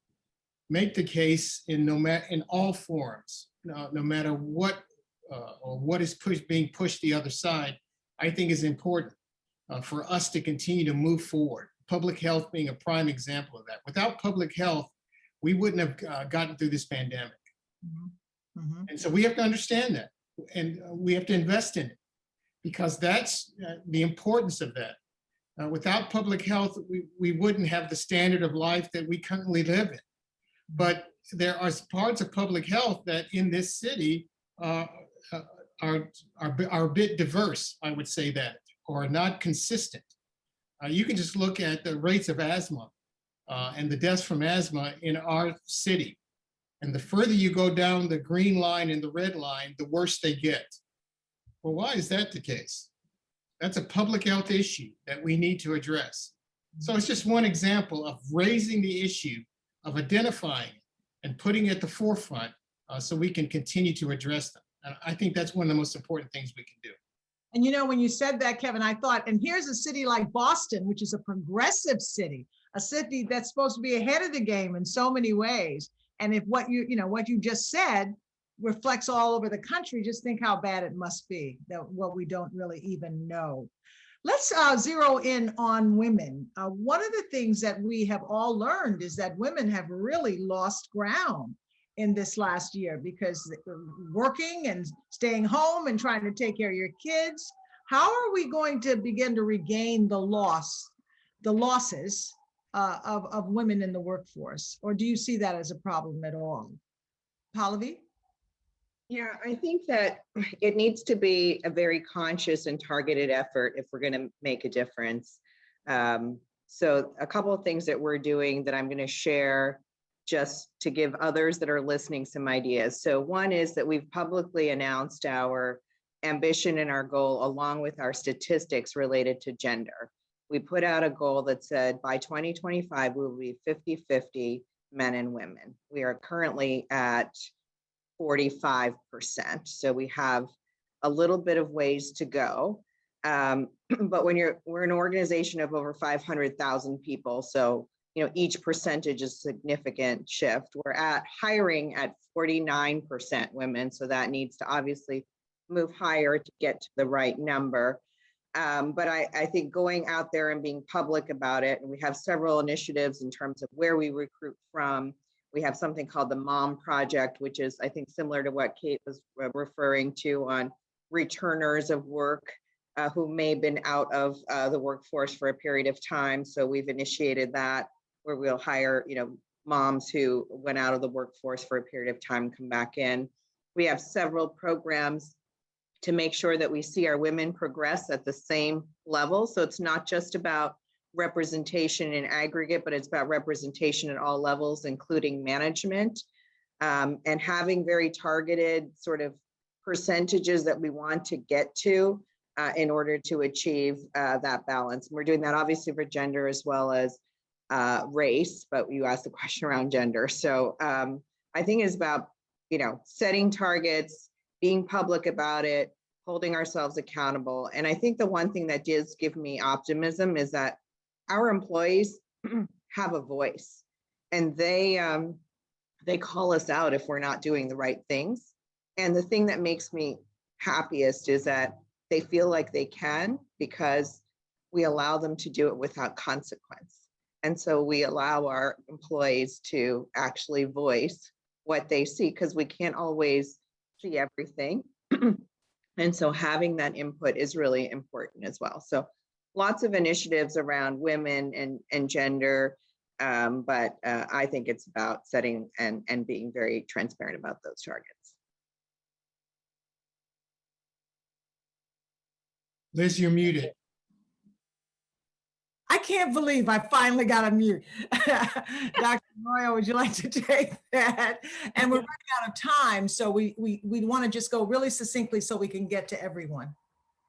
in all forms, no matter what or what is being pushed the other side, I think is important for us to continue to move forward. Public health being a prime example of that. Without public health, we wouldn't have gotten through this pandemic. Mm-hmm. Mm-hmm. And so we have to understand that, and we have to invest in it. because that's the importance of that. Without public health, we wouldn't have the standard of life that we currently live in. But there are parts of public health that in this city are a bit diverse, I would say that, or not consistent. You can just look at the rates of asthma and the deaths from asthma in our city. And the further you go down the green line and the red line, the worse they get. Well, why is that the case? That's a public health issue that we need to address. So it's just one example of raising the issue, of identifying and putting it at the forefront so we can continue to address them. And I think that's one of the most important things we can do. And you know, when you said that, Kevin, I thought, and here's a city like Boston, which is a progressive city, a city that's supposed to be ahead of the game in so many ways. And if what you just said reflects all over the country, just think how bad it must be, that what we don't really even know. Let's zero in on women. One of the things that we have all learned is that women have really lost ground in this last year because working and staying home and trying to take care of your kids. How are we going to begin to regain the losses of women in the workforce? Or do you see that as a problem at all? Pallavi? Yeah, I think that it needs to be a very conscious and targeted effort if we're going to make a difference. So a couple of things that we're doing that I'm going to share just to give others that are listening some ideas. So one is that we've publicly announced our ambition and our goal along with our statistics related to gender. We put out a goal that said by 2025, we will be 50-50 men and women. We are currently at 45%. So we have a little bit of ways to go. But when we're an organization of over 500,000 people, so each percentage is a significant shift. We're at hiring at 49% women, so that needs to obviously move higher to get to the right number. But I think going out there and being public about it, and we have several initiatives in terms of where we recruit from. We have something called the Mom Project, which is, I think, similar to what Kate was referring to on returners of work who may have been out of the workforce for a period of time. So we've initiated that, where we'll hire, moms who went out of the workforce for a period of time, come back in. We have several programs to make sure that we see our women progress at the same level. So it's not just about representation in aggregate, but it's about representation at all levels, including management, and having very targeted sort of percentages that we want to get to in order to achieve that balance. And we're doing that obviously for gender as well as race, but you asked the question around gender. So I think it's about, setting targets, being public about it, holding ourselves accountable. And I think the one thing that does give me optimism is that our employees have a voice, and they call us out if we're not doing the right things. And the thing that makes me happiest is that they feel like they can, because we allow them to do it without consequence. And so we allow our employees to actually voice what they see, because we can't always see everything. And so having that input is really important as well. So lots of initiatives around women and gender, but I think it's about setting and being very transparent about those targets. Liz, you're muted. I can't believe I finally got a mute. Dr. Moyo, would you like to take that? And we're running out of time, so we want to just go really succinctly so we can get to everyone.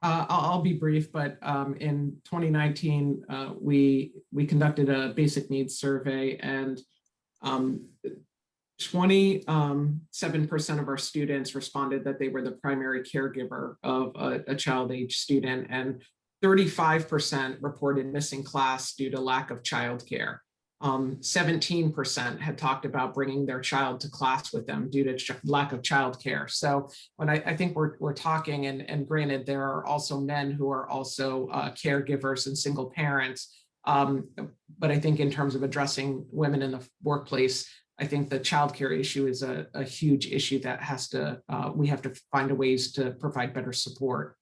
I'll be brief, but in 2019, we conducted a basic needs survey, and 27% of our students responded that they were the primary caregiver of a child age student, and 35% reported missing class due to lack of childcare. 17% had talked about bringing their child to class with them due to lack of childcare. So when I think we're talking, and granted, there are also men who are also caregivers and single parents, but I think in terms of addressing women in the workplace, I think the childcare issue is a huge issue that we have to find ways to provide better support.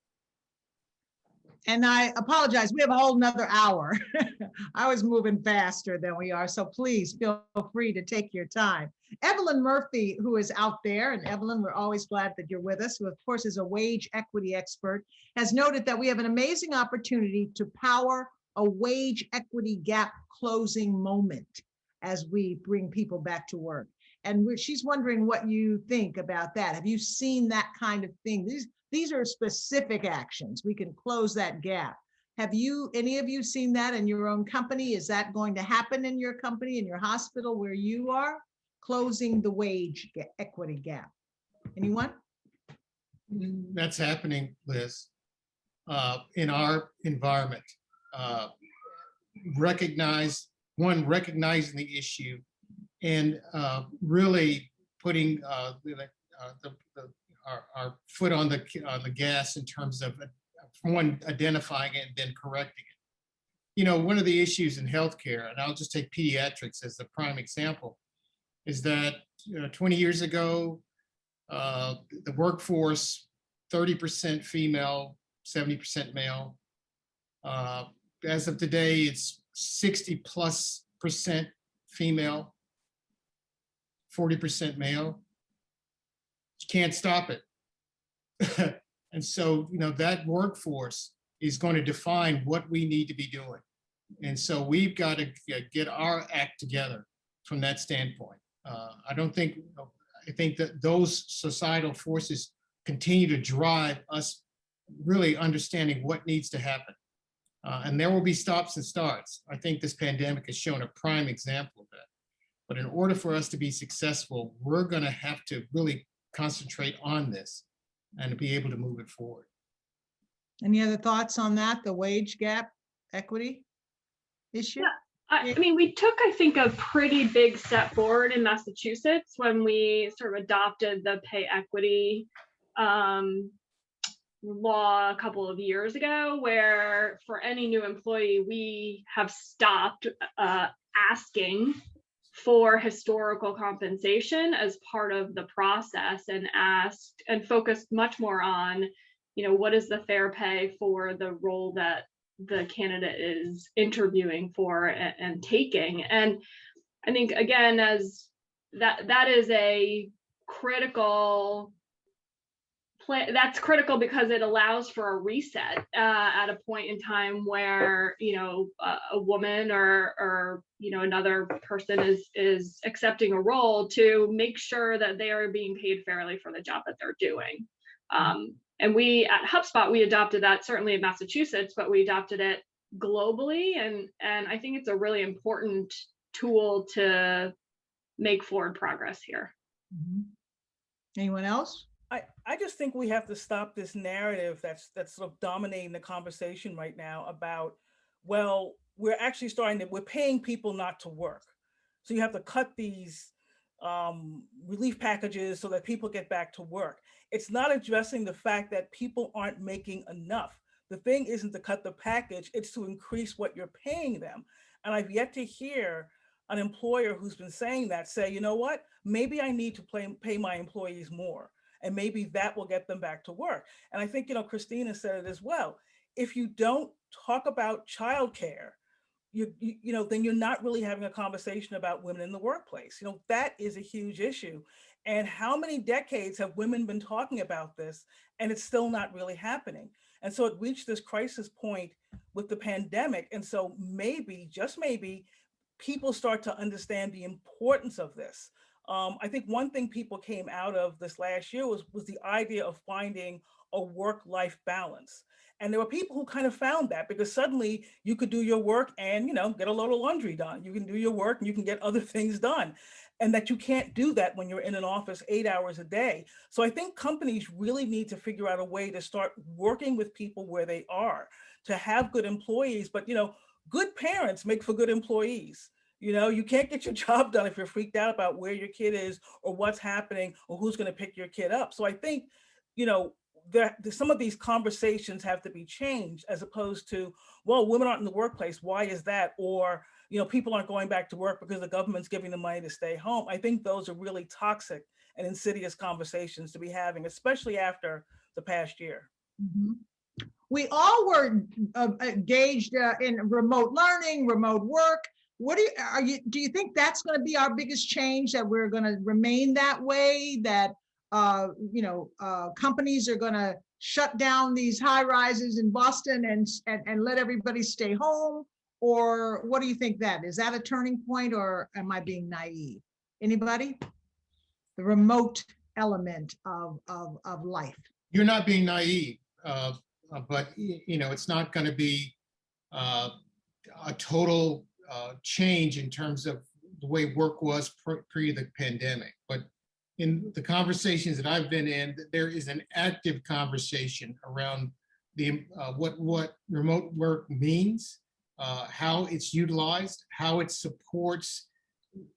And I apologize, we have a whole nother hour. I was moving faster than we are, so please feel free to take your time. Evelyn Murphy, who is out there, and Evelyn, we're always glad that you're with us, who of course is a wage equity expert, has noted that we have an amazing opportunity to power a wage equity gap closing moment as we bring people back to work. And she's wondering what you think about that. Have you seen that kind of thing? These are specific actions. We can close that gap. Have you, any of you seen that in your own company? Is that going to happen in your company, in your hospital where you are? Closing the wage equity gap. Anyone? That's happening, Liz, in our environment. Recognizing the issue and really putting our foot on the gas in terms of one, identifying it and then correcting it. You know, one of the issues in healthcare, and I'll just take pediatrics as the prime example, is that 20 years ago, the workforce, 30% female, 70% male. As of today, it's 60+% female, 40% male. You can't stop it. And so, you know, that workforce is going to define what we need to be doing. And so we've got to get our act together from that standpoint. I think that those societal forces continue to drive us really understanding what needs to happen. And there will be stops and starts. I think this pandemic has shown a prime example of that. But in order for us to be successful, we're going to have to really concentrate on this and to be able to move it forward. Any other thoughts on that, the wage gap equity issue? Yeah. I mean, we took, I think, a pretty big step forward in Massachusetts when we sort of adopted the pay equity law a couple of years ago, where for any new employee, we have stopped asking for historical compensation as part of the process and asked and focused much more on, you know, what is the fair pay for the role that the candidate is interviewing for and taking. And I think, again, as that is a critical play, that's critical because it allows for a reset at a point in time where, you know, a woman or you know, another person is accepting a role to make sure that they are being paid fairly for the job that they're doing. And we at Hubspot, we adopted that certainly in Massachusetts, but we adopted it globally. And I think it's a really important tool to make forward progress here. Mm-hmm. Anyone else? I just think we have to stop this narrative that's sort of dominating the conversation right now about, well, we're paying people not to work. So you have to cut these relief packages so that people get back to work. It's not addressing the fact that people aren't making enough. The thing isn't to cut the package, it's to increase what you're paying them. And I've yet to hear an employer who's been saying that say, you know what, maybe I need to pay my employees more, and maybe that will get them back to work. And I think, you know, Christina said it as well. If you don't talk about childcare, you know, then you're not really having a conversation about women in the workplace. You know, that is a huge issue. And how many decades have women been talking about this, and it's still not really happening? And so it reached this crisis point with the pandemic. And so maybe, just maybe, people start to understand the importance of this. I think one thing people came out of this last year was the idea of finding a work-life balance. And there were people who kind of found that, because suddenly you could do your work and, you know, get a load of laundry done. You can do your work and you can get other things done. And that you can't do that when you're in an office 8 hours a day. So I think companies really need to figure out a way to start working with people where they are, to have good employees. But, you know, good parents make for good employees. You know, you can't get your job done if you're freaked out about where your kid is or what's happening or who's going to pick your kid up. So I think, you know, some of these conversations have to be changed, as opposed to, well, women aren't in the workplace, why is that? Or, you know, people aren't going back to work because the government's giving them money to stay home. I think those are really toxic and insidious conversations to be having, especially after the past year. Mm-hmm. we all were engaged in remote learning, remote work. What do you think that's going to be our biggest change, that we're going to remain that way, that companies are going to shut down these high rises in Boston and let everybody stay home? Or what do you think that is? That a turning point, or am I being naive? Anybody? The remote element of life. You're not being naive, but it's not going to be a total change in terms of the way work was pre the pandemic. But in the conversations that I've been in, there is an active conversation around the what remote work means, how it's utilized, how it supports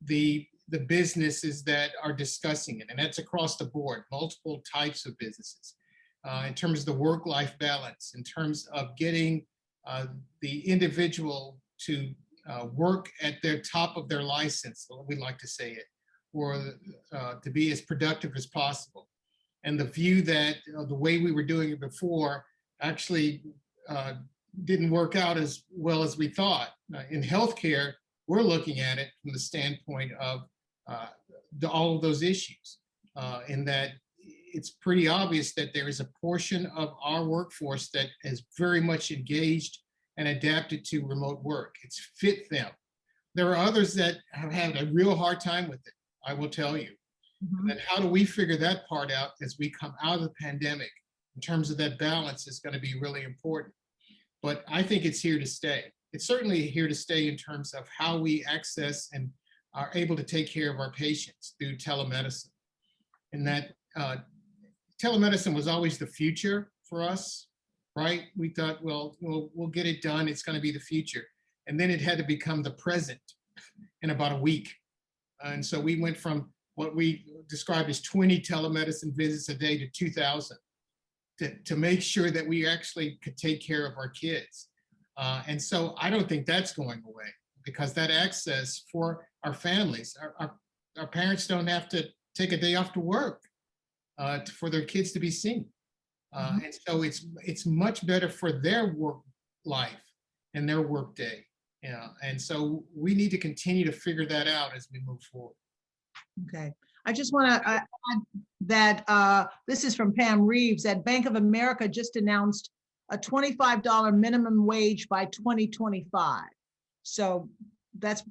the businesses that are discussing it. And that's across the board, multiple types of businesses. In terms of the work-life balance, in terms of getting the individual to work at their top of their license, we like to say it, or to be as productive as possible. And the view that the way we were doing it before actually didn't work out as well as we thought. In healthcare, we're looking at it from the standpoint of all of those issues, in that it's pretty obvious that there is a portion of our workforce that is very much engaged and adapted to remote work. It's fit them. There are others that have had a real hard time with it, I will tell you. Mm-hmm. And then how do we figure that part out as we come out of the pandemic? In terms of that balance is going to be really important. But I think it's here to stay. It's certainly here to stay in terms of how we access and are able to take care of our patients through telemedicine. And that telemedicine was always the future for us, right? We thought, well, we'll get it done. It's going to be the future. And then it had to become the present in about a week. And so we went from what we described as 20 telemedicine visits a day to 2,000 to make sure that we actually could take care of our kids. And so I don't think that's going away, because that access for our families, our parents don't have to take a day off to work for their kids to be seen. And so it's much better for their work life and their work day. And so we need to continue to figure that out as we move forward. Okay. I just want to add that this is from Pam Reeves, that Bank of America just announced a $25 minimum wage by 2025. So that's,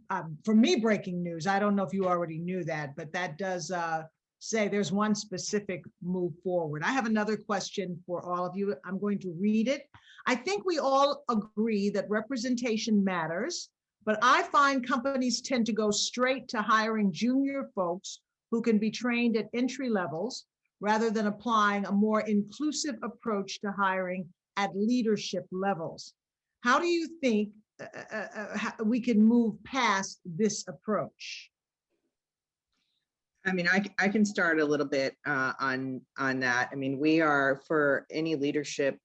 for me, breaking news. I don't know if you already knew that, but that does say there's one specific move forward. I have another question for all of you. I'm going to read it. I think we all agree that representation matters, but I find companies tend to go straight to hiring junior folks who can be trained at entry levels rather than applying a more inclusive approach to hiring at leadership levels. How do you think we can move past this approach? I mean, I can start a little bit on that. I mean, we are, for any leadership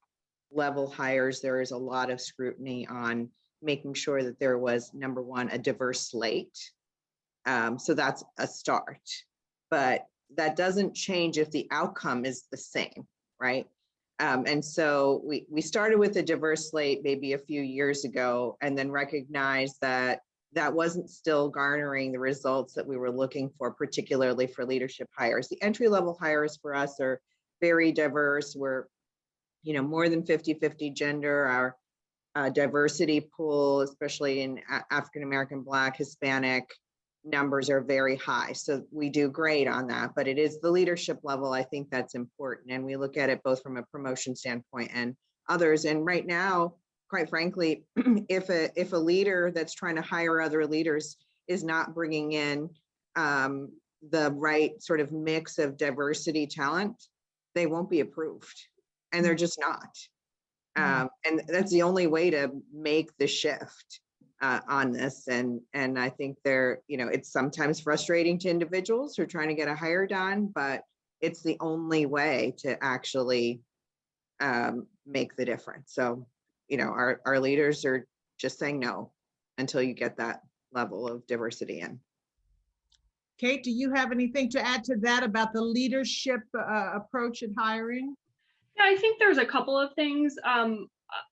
level hires, there is a lot of scrutiny on making sure that there was, number one, a diverse slate. So that's a start, but that doesn't change if the outcome is the same, right? And so we started with a diverse slate maybe a few years ago, and then recognized that that wasn't still garnering the results that we were looking for, particularly for leadership hires. The entry-level hires for us are very diverse. We're, more than 50-50 gender. Our diversity pool, especially in African-American, Black, Hispanic, numbers are very high. So we do great on that, but it is the leadership level, I think that's important. And we look at it both from a promotion standpoint and others. And right now, quite frankly, if a leader that's trying to hire other leaders is not bringing in the right sort of mix of diversity talent, they won't be approved, and they're just not. And that's the only way to make the shift on this. And I think it's sometimes frustrating to individuals who are trying to get a hire done, but it's the only way to actually make the difference. So, our leaders are just saying no until you get that level of diversity in. Kate, do you have anything to add to that about the leadership approach in hiring? Yeah, I think there's a couple of things.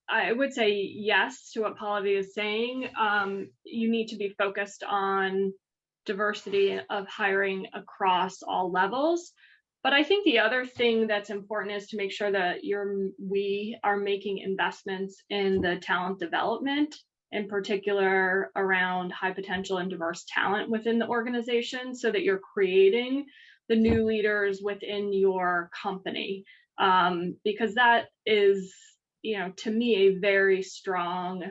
I would say yes to what Pallavi is saying. You need to be focused on diversity of hiring across all levels. But I think the other thing that's important is to make sure that we are making investments in the talent development, in particular around high potential and diverse talent within the organization, so that you're creating the new leaders within your company. Because that is, to me, a very strong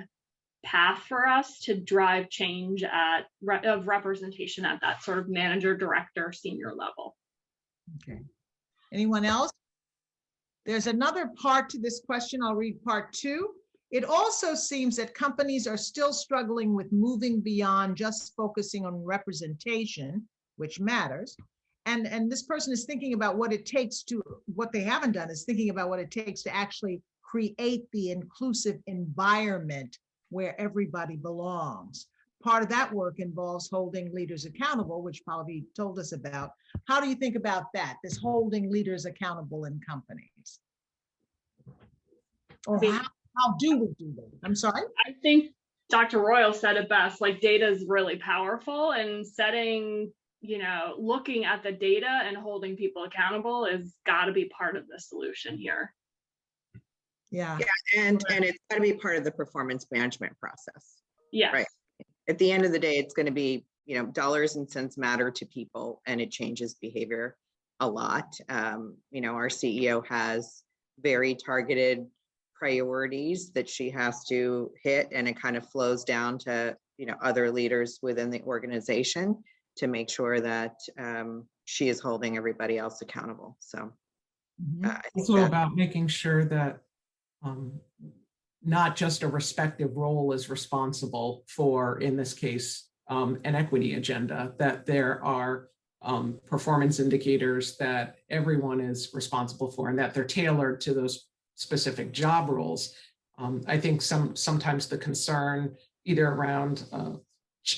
path for us to drive change of representation at that sort of manager, director, senior level. Okay. Anyone else? There's another part to this question. I'll read part 2. It also seems that companies are still struggling with moving beyond just focusing on representation, which matters. And this person is thinking about what it takes to, what they haven't done is thinking about what it takes to actually create the inclusive environment where everybody belongs. Part of that work involves holding leaders accountable, which Pallavi told us about. How do you think about that, this holding leaders accountable in companies? Or how do we do that? I'm sorry? I think Dr. Royal said it best, like data is really powerful, and setting, looking at the data and holding people accountable is got to be part of the solution here. Yeah, and it's got to be part of the performance management process. Yes. Right. At the end of the day, it's going to be, dollars and cents matter to people, and it changes behavior a lot. Our CEO has very targeted priorities that she has to hit, and it kind of flows down to, other leaders within the organization to make sure that she is holding everybody else accountable. So I think also about making sure that not just a respective role is responsible for, in this case, an equity agenda, that there are performance indicators that everyone is responsible for, and that they're tailored to those specific job roles. I think sometimes the concern either around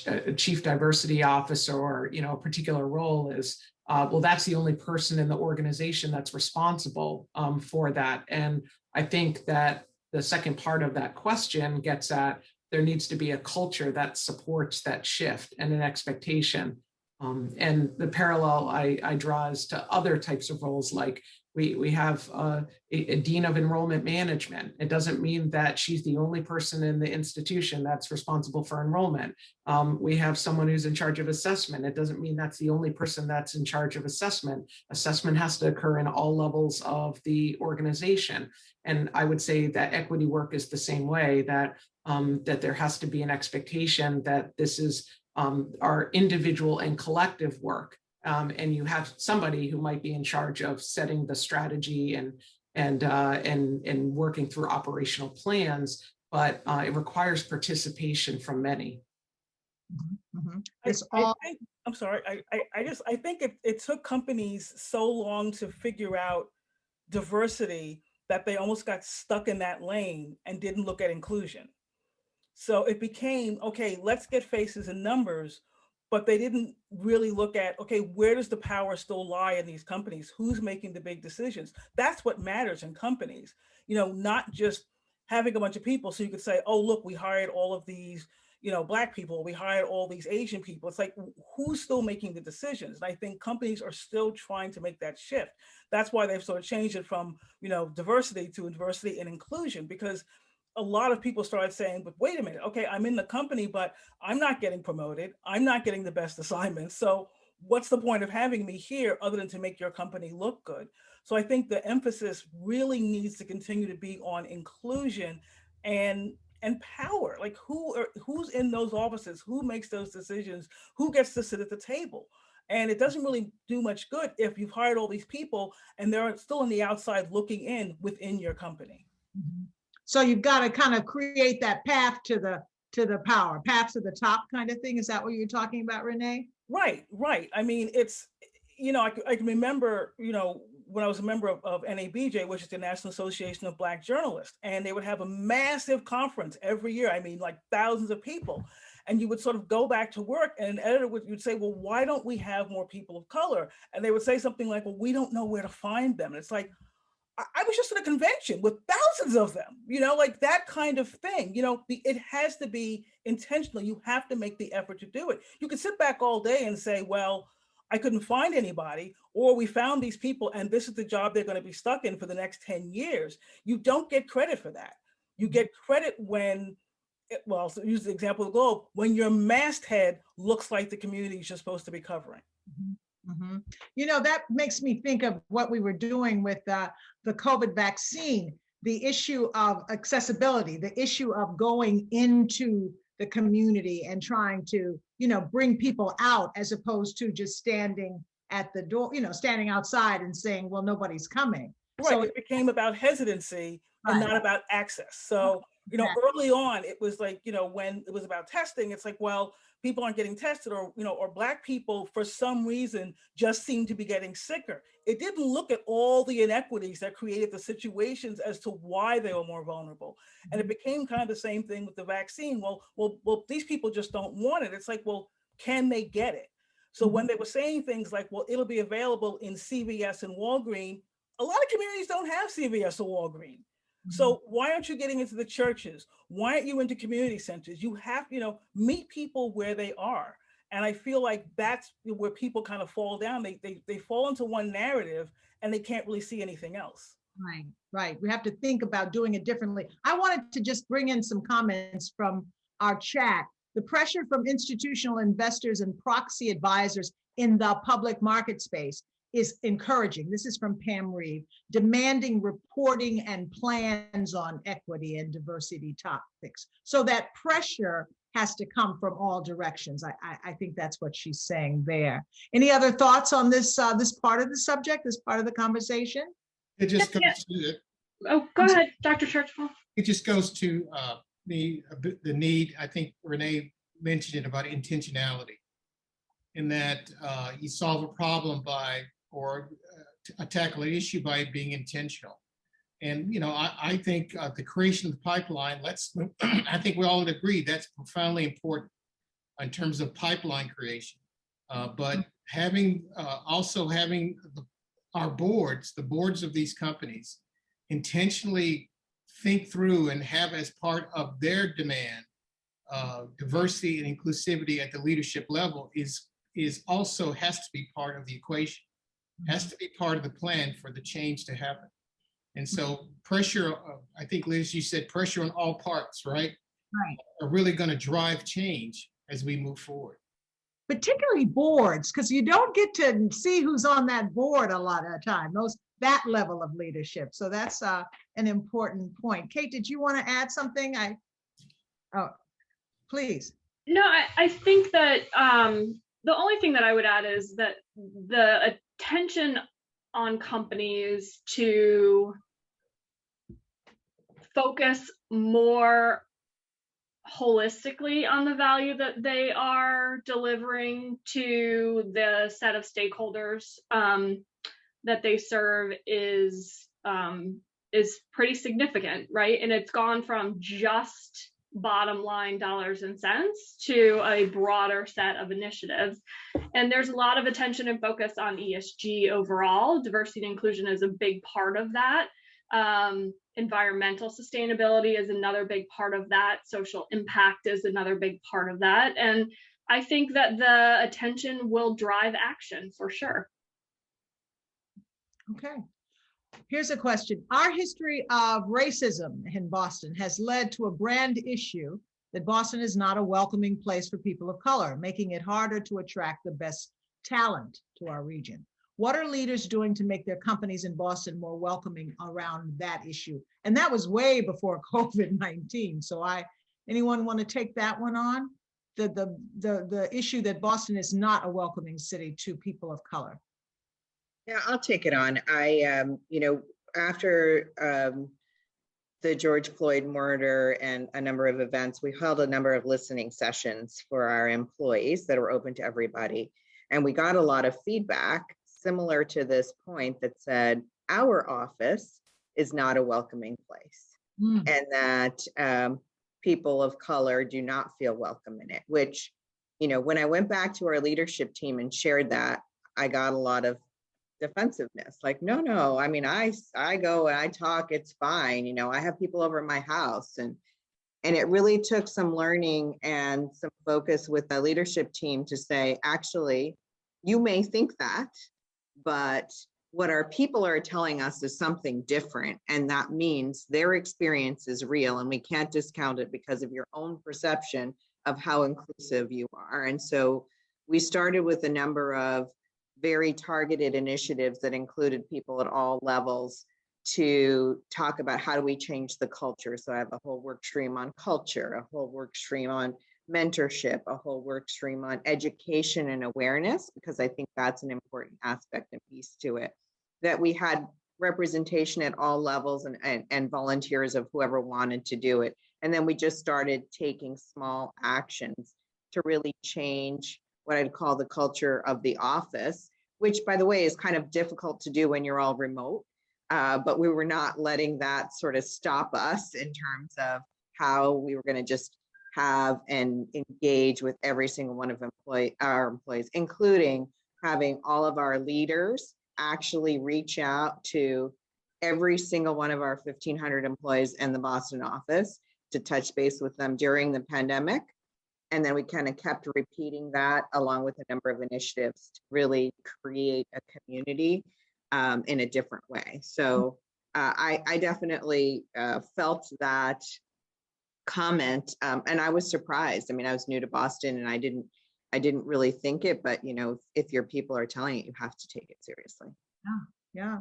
a chief diversity officer or a particular role is, well, that's the only person in the organization that's responsible for that. And I think that the second part of that question gets at, there needs to be a culture that supports that shift and an expectation. And the parallel I draw is to other types of roles, like we have a dean of enrollment management. It doesn't mean that she's the only person in the institution that's responsible for enrollment. We have someone who's in charge of assessment. It doesn't mean that's the only person that's in charge of assessment. Assessment has to occur in all levels of the organization. And I would say that equity work is the same way, that that there has to be an expectation that this is our individual and collective work. And you have somebody who might be in charge of setting the strategy and working through operational plans, but it requires participation from many. Mm-hmm. I'm sorry. I think it took companies so long to figure out diversity that they almost got stuck in that lane and didn't look at inclusion. So it became, okay, let's get faces and numbers, but they didn't really look at, okay, where does the power still lie in these companies? Who's making the big decisions? That's what matters in companies, not just having a bunch of people so you could say, oh, look, we hired all of these, Black people, we hired all these Asian people. It's like, who's still making the decisions? And I think companies are still trying to make that shift. That's why they've sort of changed it from, diversity to diversity and inclusion, because a lot of people started saying, but wait a minute, okay, I'm in the company, but I'm not getting promoted. I'm not getting the best assignments. So what's the point of having me here other than to make your company look good? So I think the emphasis really needs to continue to be on inclusion and power. Like who's in those offices? Who makes those decisions? Who gets to sit at the table? And it doesn't really do much good if you've hired all these people and they're still on the outside looking in within your company. Mm-hmm. So you've got to kind of create that path to the power, path to the top kind of thing. Is that what you're talking about, Renee? Right. I mean, it's, I can remember, when I was a member of NABJ, which is the National Association of Black Journalists, and they would have a massive conference every year. I mean, like thousands of people. And you would sort of go back to work and an editor would say, well, why don't we have more people of color? And they would say something like, well, we don't know where to find them. And it's like, I was just at a convention with thousands of them, like that kind of thing. It has to be intentional. You have to make the effort to do it. You can sit back all day and say, well, I couldn't find anybody, or we found these people and this is the job they're going to be stuck in for the next 10 years. You don't get credit for that. You get credit when, well, so use the example of the globe, when your masthead looks like the communities you're supposed to be covering. Mm-hmm. That makes me think of what we were doing with the COVID vaccine, the issue of accessibility, the issue of going into the community and trying to, bring people out as opposed to just standing at the door, standing outside and saying, well, nobody's coming. Right. So it became about hesitancy and not about access. So, early on, it was like, when it was about testing, it's like, well, people aren't getting tested, or Black people for some reason just seem to be getting sicker. It didn't look at all the inequities that created the situations as to why they were more vulnerable. And it became kind of the same thing with the vaccine. Well, these people just don't want it. It's like, well, can they get it? So when they were saying things like, well, it'll be available in CVS and Walgreens, a lot of communities don't have CVS or Walgreens. So why aren't you getting into the churches? Why aren't you into community centers? You have, meet people where they are. And I feel like that's where people kind of fall down. They fall into one narrative and they can't really see anything else. Right. We have to think about doing it differently. I wanted to just bring in some comments from our chat. The pressure from institutional investors and proxy advisors in the public market space is encouraging. This is from Pam Reeve, demanding reporting and plans on equity and diversity topics. So that pressure has to come from all directions. I think that's what she's saying there. Any other thoughts on this this part of the subject, this part of the conversation? It just goes to Oh, go ahead, Dr. Churchwell. It just goes to the need. I think Renee mentioned it about intentionality, in that you solve a problem or tackle an issue by being intentional. And I think the creation of the pipeline, I think we all would agree that's profoundly important in terms of pipeline creation. But also having our boards, the boards of these companies, intentionally think through and have as part of their demand diversity and inclusivity at the leadership level is also has to be part of the equation, has to be part of the plan for the change to happen. And so pressure, I think, Liz, you said pressure on all parts, right? Right. Are really going to drive change as we move forward. Particularly boards, because you don't get to see who's on that board a lot of the time, that level of leadership. So that's an important point. Kate, did you want to add something? Please. No, I think that the only thing that I would add is that the attention on companies to focus more holistically on the value that they are delivering to the set of stakeholders that they serve is pretty significant, right? And it's gone from just bottom line dollars and cents to a broader set of initiatives. And there's a lot of attention and focus on ESG overall. Diversity and inclusion is a big part of that. Environmental sustainability is another big part of that. Social impact is another big part of that. And I think that the attention will drive action for sure. Okay. Here's a question. Our history of racism in Boston has led to a brand issue that Boston is not a welcoming place for people of color, making it harder to attract the best talent to our region. What are leaders doing to make their companies in Boston more welcoming around that issue? And that was way before COVID-19. So anyone want to take that one on? The issue that Boston is not a welcoming city to people of color. Yeah, I'll take it on. After the George Floyd murder and a number of events, we held a number of listening sessions for our employees that were open to everybody. And we got a lot of feedback similar to this point that said, our office is not a welcoming place, and that people of color do not feel welcome in it, which, when I went back to our leadership team and shared that, I got a lot of defensiveness. Like, no, I mean, I go and I talk, it's fine. You know, I have people over at my house, and it really took some learning and some focus with the leadership team to say, actually, you may think that, but what our people are telling us is something different. And that means their experience is real, and we can't discount it because of your own perception of how inclusive you are. And so we started with a number of very targeted initiatives that included people at all levels to talk about how do we change the culture. So I have a whole work stream on culture, a whole work stream on mentorship, a whole work stream on education and awareness, because I think that's an important aspect and piece to it. That we had representation at all levels and volunteers of whoever wanted to do it. And then we just started taking small actions to really change what I'd call the culture of the office, which, by the way, is kind of difficult to do when you're all remote. But we were not letting that sort of stop us in terms of how we were going to just have and engage with every single one of our employees, including having all of our leaders actually reach out to every single one of our 1,500 employees in the Boston office to touch base with them during the pandemic. And then we kind of kept repeating that along with a number of initiatives to really create a community in a different way. So I definitely felt that comment, and I was surprised. I mean, I was new to Boston, and I didn't really think it, but you know, if your people are telling it, you have to take it seriously. Yeah.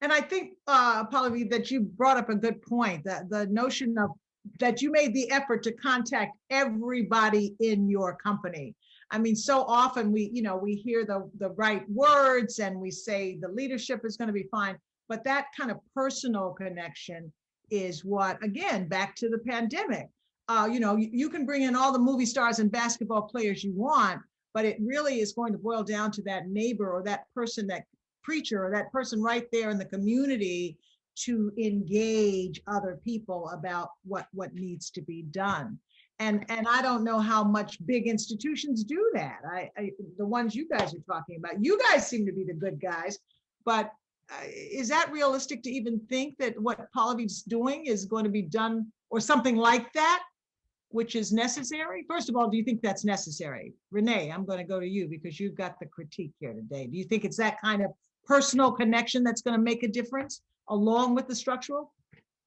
And I think, Pallavi, that you brought up a good point, that the notion of that you made the effort to contact everybody in your company. I mean, so often we hear the right words and we say the leadership is going to be fine, but that kind of personal connection is what, again, back to the pandemic. You can bring in all the movie stars and basketball players you want, but it really is going to boil down to that neighbor or that person, that preacher or that person right there in the community to engage other people about what needs to be done. And I don't know how much big institutions do that. The ones you guys are talking about, you guys seem to be the good guys, but is that realistic to even think that what Pallavi's doing is going to be done or something like that, which is necessary? First of all, do you think that's necessary? Renee, I'm going to go to you because you've got the critique here today. Do you think it's that kind of personal connection that's going to make a difference along with the structural?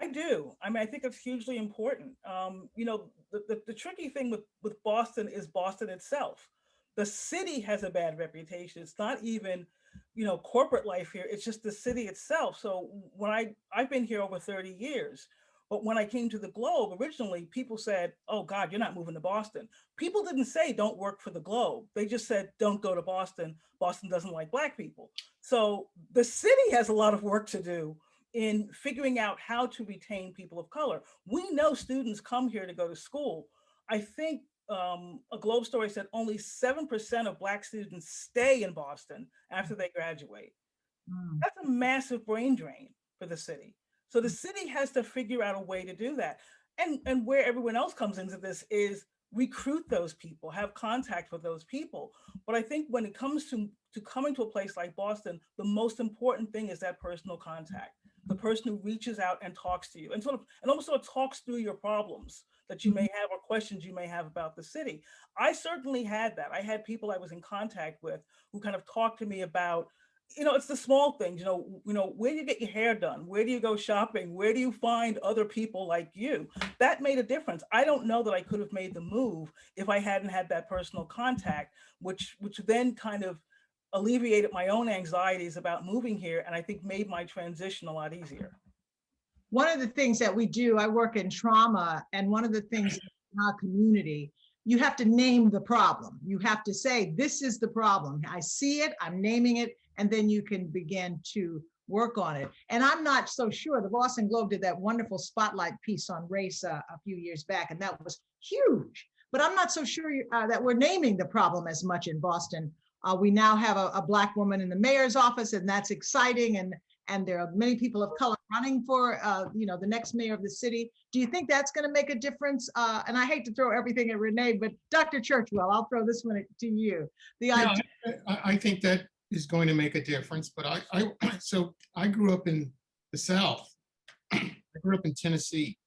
I do. I mean, I think it's hugely important. The tricky thing with Boston is Boston itself. The city has a bad reputation. It's not even, corporate life here. It's just the city itself. So when I've been here over 30 years, but when I came to the Globe, originally people said, oh God, you're not moving to Boston. People didn't say don't work for the Globe. They just said, don't go to Boston. Boston doesn't like Black people. So the city has a lot of work to do in figuring out how to retain people of color. We know students come here to go to school. I think a Globe story said only 7% of Black students stay in Boston after they graduate. That's a massive brain drain for the city. So the city has to figure out a way to do that. And where everyone else comes into this is recruit those people, have contact with those people. But I think when it comes to coming to a place like Boston, the most important thing is that personal contact. The person who reaches out and talks to you and almost sort of talks through your problems that you may have or questions you may have about the city. I certainly had that. I had people I was in contact with who kind of talked to me about, it's the small things, where do you get your hair done? Where do you go shopping? Where do you find other people like you? That made a difference. I don't know that I could have made the move if I hadn't had that personal contact, which then kind of alleviated my own anxieties about moving here, and I think made my transition a lot easier. One of the things that we do, I work in trauma, and one of the things in our community, you have to name the problem. You have to say, this is the problem. I see it, I'm naming it, and then you can begin to work on it. And I'm not so sure, the Boston Globe did that wonderful spotlight piece on race a few years back, and that was huge. But I'm not so sure that we're naming the problem as much in Boston. We now have a Black woman in the mayor's office, and that's exciting. And there are many people of color running for, the next mayor of the city. Do you think that's going to make a difference? And I hate to throw everything at Renee, but Dr. Churchwell, I'll throw this one to you. I think that is going to make a difference. But so I grew up in the South. I grew up in Tennessee.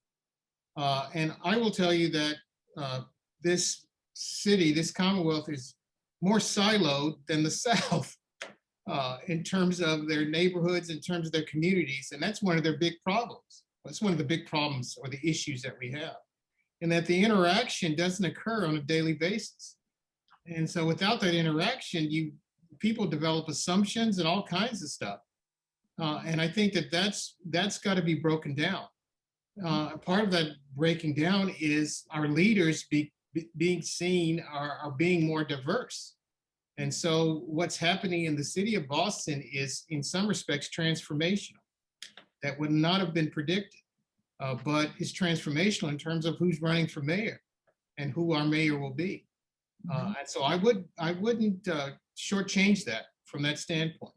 And I will tell you that this city, this Commonwealth is more siloed than the South in terms of their neighborhoods, in terms of their communities. And that's one of their big problems. That's one of the big problems or the issues that we have. And that the interaction doesn't occur on a daily basis. And so without that interaction, people develop assumptions and all kinds of stuff. And I think that that's got to be broken down. Part of that breaking down is our leaders being seen are being more diverse. And so what's happening in the city of Boston is in some respects transformational. That would not have been predicted, but is transformational in terms of who's running for mayor and who our mayor will be. And so I wouldn't shortchange that from that standpoint.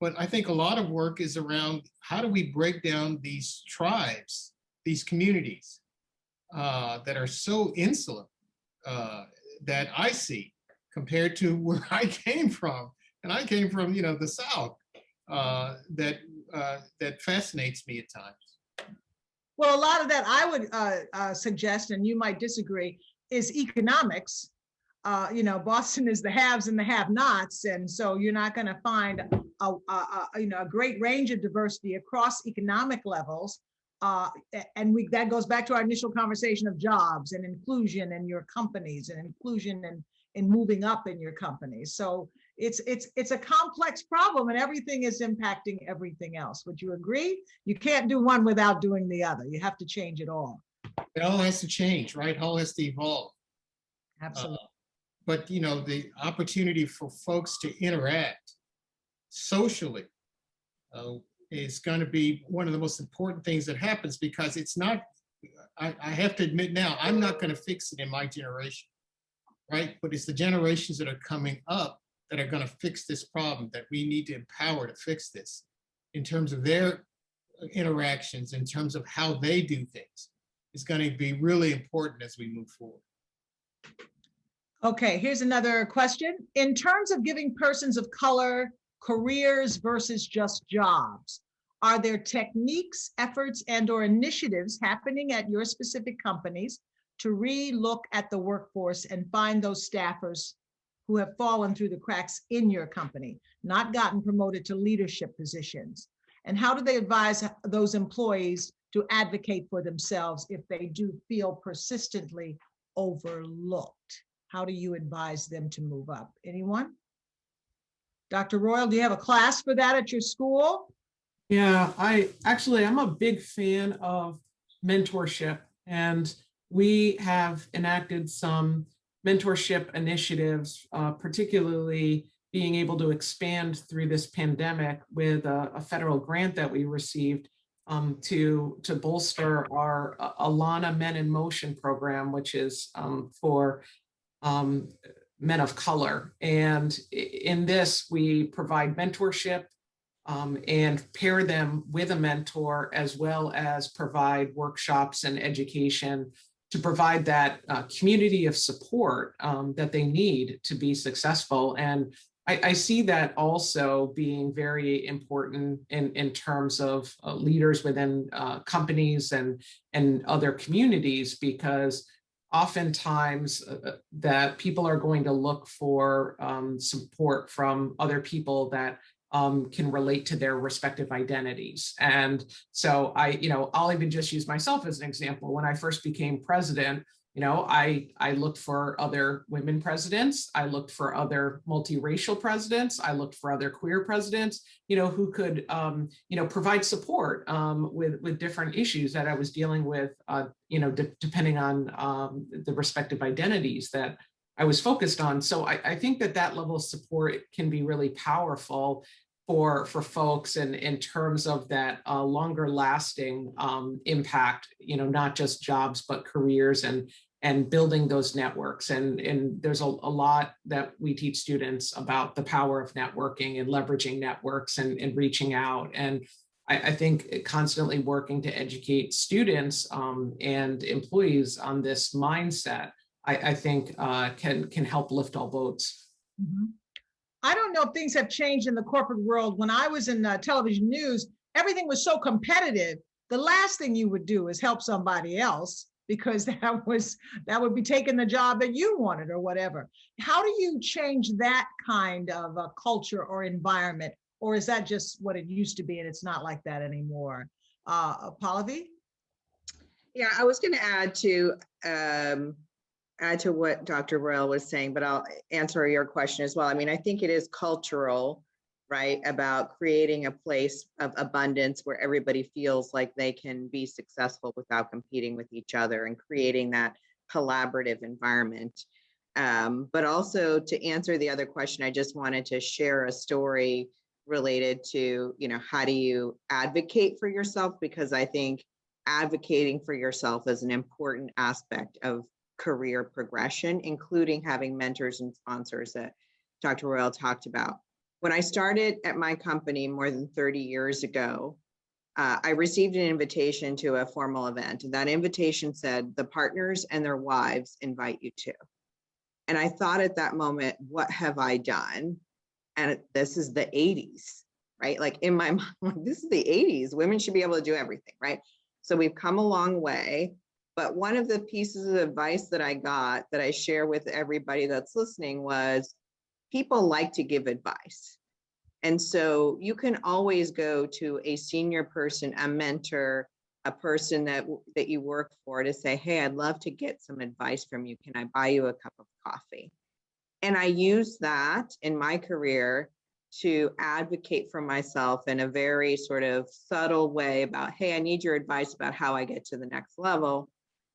But I think a lot of work is around how do we break down these tribes, these communities that are so insular that I see compared to where I came from. And I came from, the South, that fascinates me at times. Well, a lot of that I would suggest, and you might disagree, is economics. Boston is the haves and the have-nots, and so you're not going to find a great range of diversity across economic levels. And that goes back to our initial conversation of jobs and inclusion in your companies and inclusion in moving up in your companies. So it's a complex problem, and everything is impacting everything else. Would you agree? You can't do one without doing the other. You have to change it all. It all has to change, right? It all has to evolve. Absolutely. But the opportunity for folks to interact socially is going to be one of the most important things that happens, because it's not, I have to admit now, I'm not going to fix it in my generation, right? But it's the generations that are coming up that are going to fix this problem, that we need to empower to fix this in terms of their interactions, in terms of how they do things. It's going to be really important as we move forward. Okay, here's another question. In terms of giving persons of color careers versus just jobs, are there techniques, efforts, and/or initiatives happening at your specific companies to re-look at the workforce and find those staffers who have fallen through the cracks in your company, not gotten promoted to leadership positions? And how do they advise those employees to advocate for themselves if they do feel persistently overlooked? How do you advise them to move up? Anyone? Dr. Royal, do you have a class for that at your school? Yeah, I'm a big fan of mentorship, and we have enacted some mentorship initiatives, particularly being able to expand through this pandemic with a federal grant that we received to bolster our Alana Men in Motion program, which is for men of color. And in this, we provide mentorship and pair them with a mentor, as well as provide workshops and education to provide that community of support that they need to be successful. And I see that also being very important in terms of leaders within companies and other communities, because oftentimes that people are going to look for support from other people that can relate to their respective identities. And so I'll even just use myself as an example. When I first became president, I looked for other women presidents. I looked for other multiracial presidents. I looked for other queer presidents, who could, provide support with different issues that I was dealing with, depending on the respective identities that I was focused on. So I think that level of support can be really powerful for folks, and in terms of that longer lasting impact, not just jobs, but careers and building those networks. And there's a lot that we teach students about the power of networking and leveraging networks and reaching out. And I think constantly working to educate students and employees on this mindset, I think can help lift all boats. Mm-hmm. I don't know if things have changed in the corporate world. When I was in television news, everything was so competitive. The last thing you would do is help somebody else, because that would be taking the job that you wanted or whatever. How do you change that kind of a culture or environment? Or is that just what it used to be and it's not like that anymore? Pallavi? Yeah, I was going to add to what Dr. Royal was saying, but I'll answer your question as well. I mean, I think it is cultural, right, about creating a place of abundance where everybody feels like they can be successful without competing with each other, and creating that collaborative environment. But also, to answer the other question, I just wanted to share a story related to, how do you advocate for yourself? Because I think advocating for yourself is an important aspect of career progression, including having mentors and sponsors that Dr. Royal talked about. When I started at my company more than 30 years ago, I received an invitation to a formal event. That invitation said, "The partners and their wives invite you to." And I thought at that moment, what have I done? And this is the 80s, right? Like in my mind, this is the 80s. Women should be able to do everything, right? So we've come a long way. But one of the pieces of advice that I got that I share with everybody that's listening was, people like to give advice. And so you can always go to a senior person, a mentor, a person that you work for, to say, "Hey, I'd love to get some advice from you. Can I buy you a cup of coffee?" And I use that in my career to advocate for myself in a very sort of subtle way about, "Hey, I need your advice about how I get to the next level.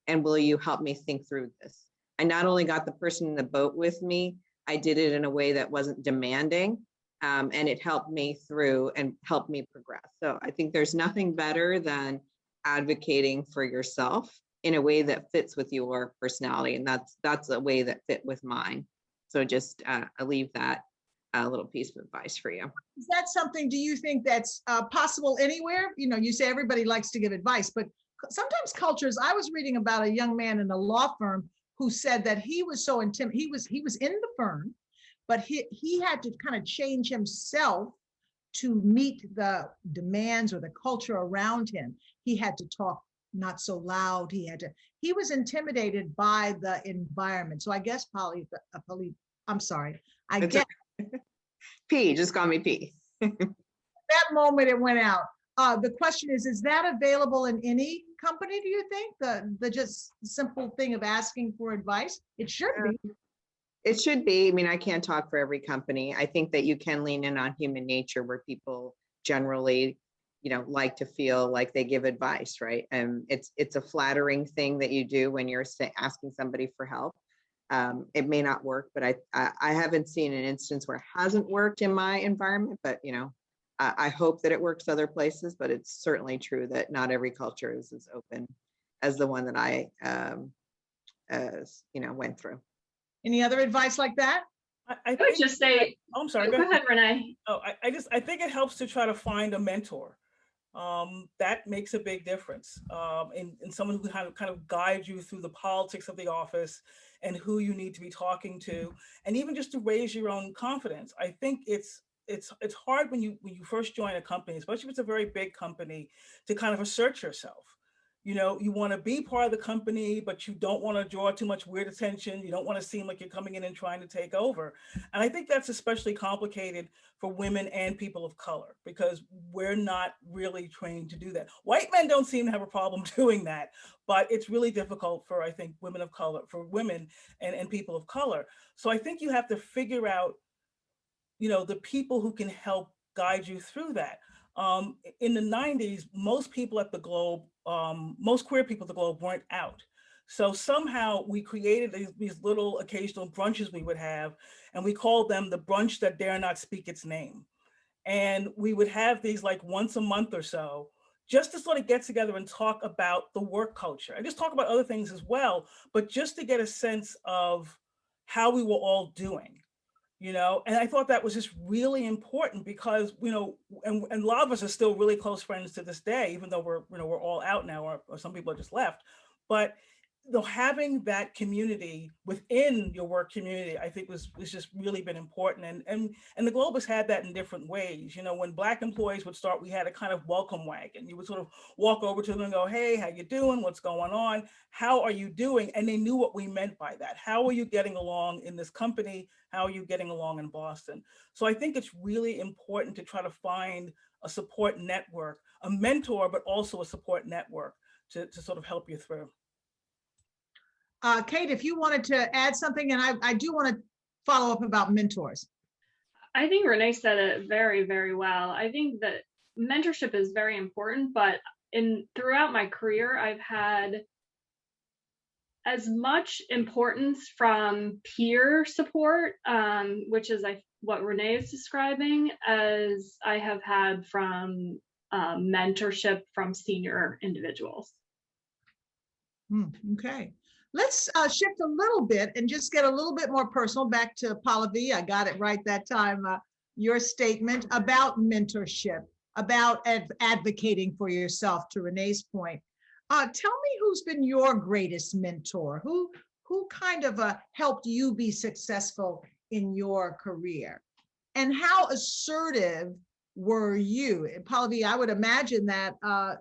And will you help me think through this?" I not only got the person in the boat with me, I did it in a way that wasn't demanding, and it helped me through and helped me progress. So I think there's nothing better than advocating for yourself in a way that fits with your personality. And that's a way that fit with mine. So just I leave that little piece of advice for you. Is that something, do you think that's possible anywhere? You say everybody likes to give advice, but sometimes cultures, I was reading about a young man in a law firm who said that he was so intimidated. He was in the firm, but he had to kind of change himself to meet the demands or the culture around him. He had to talk not so loud. He was intimidated by the environment. So I guess I'm sorry. I guess P, just call me P. that moment it went out. The question is that available in any company, do you think? The just simple thing of asking for advice? It should be. It should be. I mean, I can't talk for every company. I think that you can lean in on human nature, where people generally, like to feel like they give advice, right? And it's a flattering thing that you do when you're asking somebody for help. It may not work, but I haven't seen an instance where it hasn't worked in my environment, but I hope that it works other places, but it's certainly true that not every culture is as open as the one that I went through. Any other advice like that? I would just say, I'm sorry. Go ahead, Renee. Oh, I think it helps to try to find a mentor. That makes a big difference. And someone who kind of guides you through the politics of the office and who you need to be talking to, and even just to raise your own confidence. I think it's hard when you first join a company, especially if it's a very big company, to kind of assert yourself. You want to be part of the company, but you don't want to draw too much weird attention. You don't want to seem like you're coming in and trying to take over. And I think that's especially complicated for women and people of color, because we're not really trained to do that. White men don't seem to have a problem doing that, but it's really difficult for, I think, women and people of color. So I think you have to figure out, the people who can help guide you through that. In the 90s, most people at the Globe, most queer people at the Globe weren't out. So somehow we created these little occasional brunches we would have, and we called them the brunch that dare not speak its name. And we would have these like once a month or so, just to sort of get together and talk about the work culture and just talk about other things as well, but just to get a sense of how we were all doing. And I thought that was just really important because, and a lot of us are still really close friends to this day, even though we're all out now, or some people are just left. But though having that community within your work community, I think was just really been important. And the Globe has had that in different ways. You know, when Black employees would start, we had a kind of welcome wagon. You would sort of walk over to them and go, hey, how you doing? What's going on? How are you doing? And they knew what we meant by that. How are you getting along in this company? How are you getting along in Boston? So I think it's really important to try to find a support network, a mentor, but also a support network to sort of help you through. Kate, if you wanted to add something, and I do want to follow up about mentors. I think Renee said it very, very well. I think that mentorship is very important, but throughout my career, I've had as much importance from peer support, which is what Renee is describing, as I have had from mentorship from senior individuals. Okay. Let's shift a little bit and just get a little bit more personal. Back to Pallavi, I got it right that time. Your statement about mentorship, about advocating for yourself, to Renee's point. Tell me who's been your greatest mentor? Who kind of helped you be successful in your career? And how assertive were you? Pallavi, I would imagine that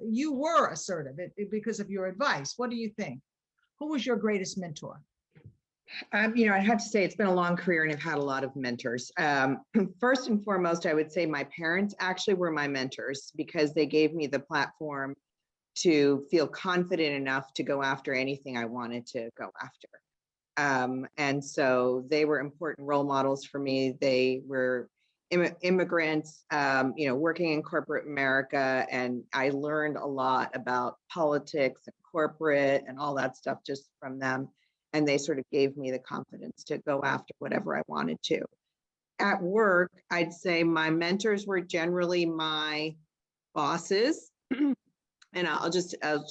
you were assertive because of your advice. What do you think? Who was your greatest mentor? You know, I have to say it's been a long career and I've had a lot of mentors. First and foremost, I would say my parents actually were my mentors because they gave me the platform to feel confident enough to go after anything I wanted to go after. And so they were important role models for me. They were immigrants, you know, working in corporate America, and I learned a lot about politics and corporate and all that stuff just from them. And they sort of gave me the confidence to go after whatever I wanted to. At work, I'd say my mentors were generally my bosses. And I'll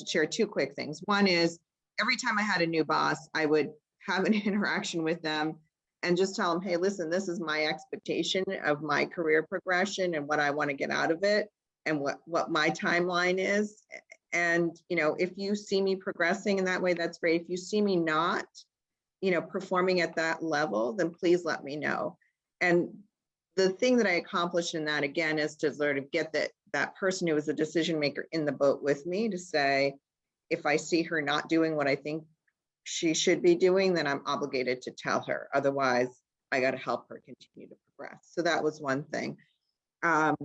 share two quick things. One is every time I had a new boss, I would have an interaction with them and just tell them, hey, listen, this is my expectation of my career progression and what I want to get out of it and what my timeline is. And, you know, if you see me progressing in that way, that's great. If you see me not, you know, performing at that level, then please let me know. And the thing that I accomplished in that, again, is to sort of get that person who was a decision maker in the boat with me to say, if I see her not doing what I think she should be doing, then I'm obligated to tell her. Otherwise, I got to help her continue to progress. So that was one thing. And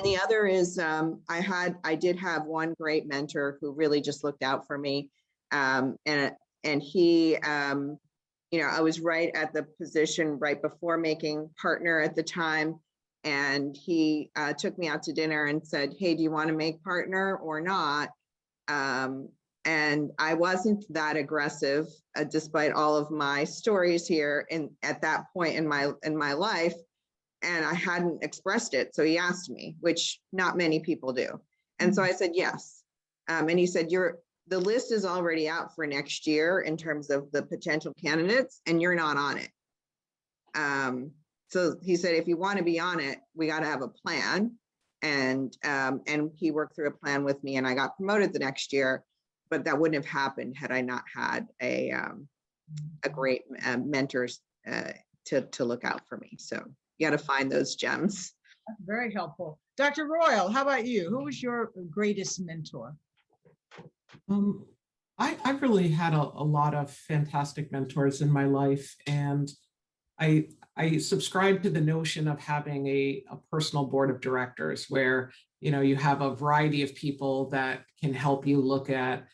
the other is I did have one great mentor who really just looked out for me. And he, you know, I was right at the position right before making partner at the time. And he took me out to dinner and said, hey, do you want to make partner or not? And I wasn't that aggressive, despite all of my stories here at that point in my life. And I hadn't expressed it. So he asked me, which not many people do. And so I said, yes. And he said, the list is already out for next year in terms of the potential candidates, and you're not on it. So he said, if you want to be on it, we got to have a plan. And he worked through a plan with me, and I got promoted the next year. But that wouldn't have happened had I not had a great mentors to look out for me. So you got to find those gems. That's very helpful. Dr. Royal, how about you? Who was your greatest mentor? I've really had a lot of fantastic mentors in my life, and I subscribe to the notion of having a personal board of directors where, you know, you have a variety of people that can help you look at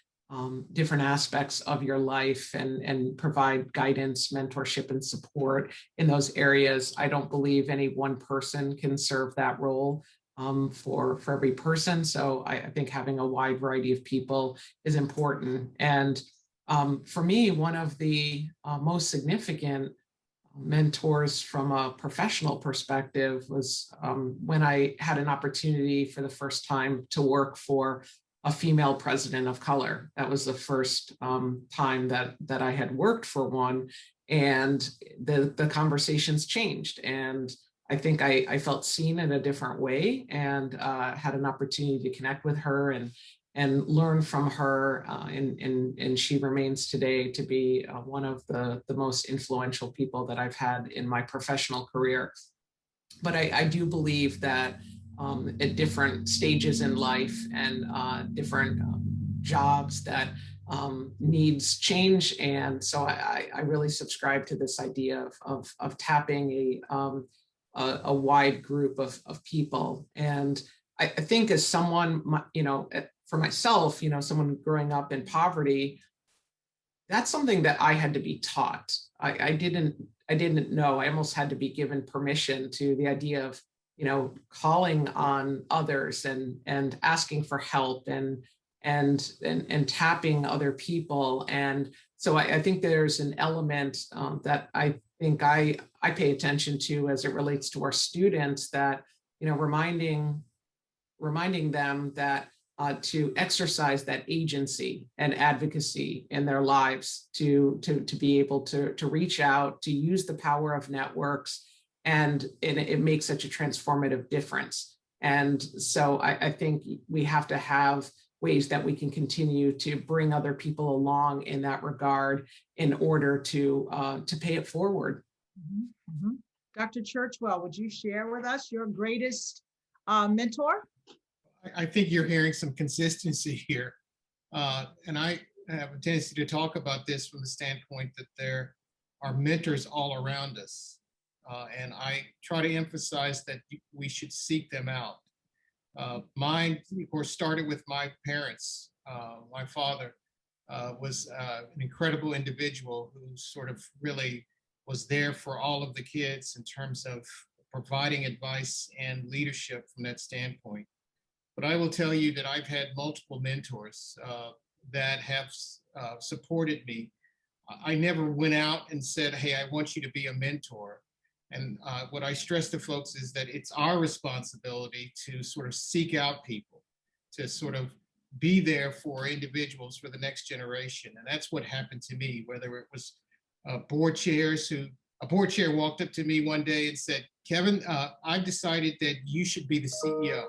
different aspects of your life and provide guidance, mentorship, and support in those areas. I don't believe any one person can serve that role for every person. So I think having a wide variety of people is important. And for me, one of the most significant mentors from a professional perspective was when I had an opportunity for the first time to work for a female president of color. That was the first time that I had worked for one, and the conversations changed. And I think I felt seen in a different way, and had an opportunity to connect with her learn from her. And she remains today to be one of the most influential people that I've had in my professional career. But I do believe that at different stages in life and different jobs that needs change. And so I really subscribe to this idea of tapping a wide group of people. And I think as someone, for myself, someone growing up in poverty, that's something that I had to be taught. I didn't know. I almost had to be given permission to the idea of, calling on others and asking for help and tapping other people. And so I think there's an element that I think I pay attention to as it relates to our students, that, reminding them that to exercise that agency and advocacy in their lives, to be able to reach out, to use the power of networks, and it makes such a transformative difference. And so I think we have to have ways that we can continue to bring other people along in that regard in order to pay it forward. Mm-hmm. Dr. Churchwell, would you share with us your greatest mentor? I think you're hearing some consistency here. And I have a tendency to talk about this from the standpoint that there are mentors all around us. And I try to emphasize that we should seek them out. Mine, of course, started with my parents. My father was an incredible individual who sort of really was there for all of the kids in terms of providing advice and leadership from that standpoint. But I will tell you that I've had multiple mentors that have supported me. I never went out and said, hey, I want you to be a mentor. And what I stress to folks is that it's our responsibility to sort of seek out people, to sort of be there for individuals for the next generation. And that's what happened to me, whether it was board chairs a board chair walked up to me one day and said, Kevin, I've decided that you should be the CEO.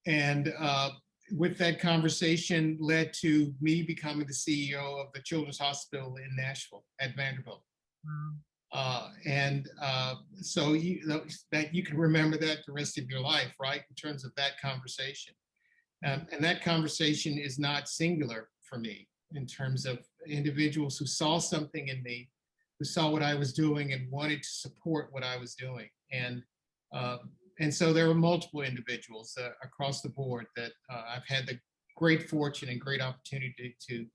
And with that conversation led to me becoming the CEO of the Children's Hospital in Nashville at Vanderbilt. So that you can remember that the rest of your life, right? In terms of that conversation. And that conversation is not singular for me in terms of individuals who saw something in me, who saw what I was doing and wanted to support what I was doing. And so there were multiple individuals across the board that I've had the great fortune and great opportunity to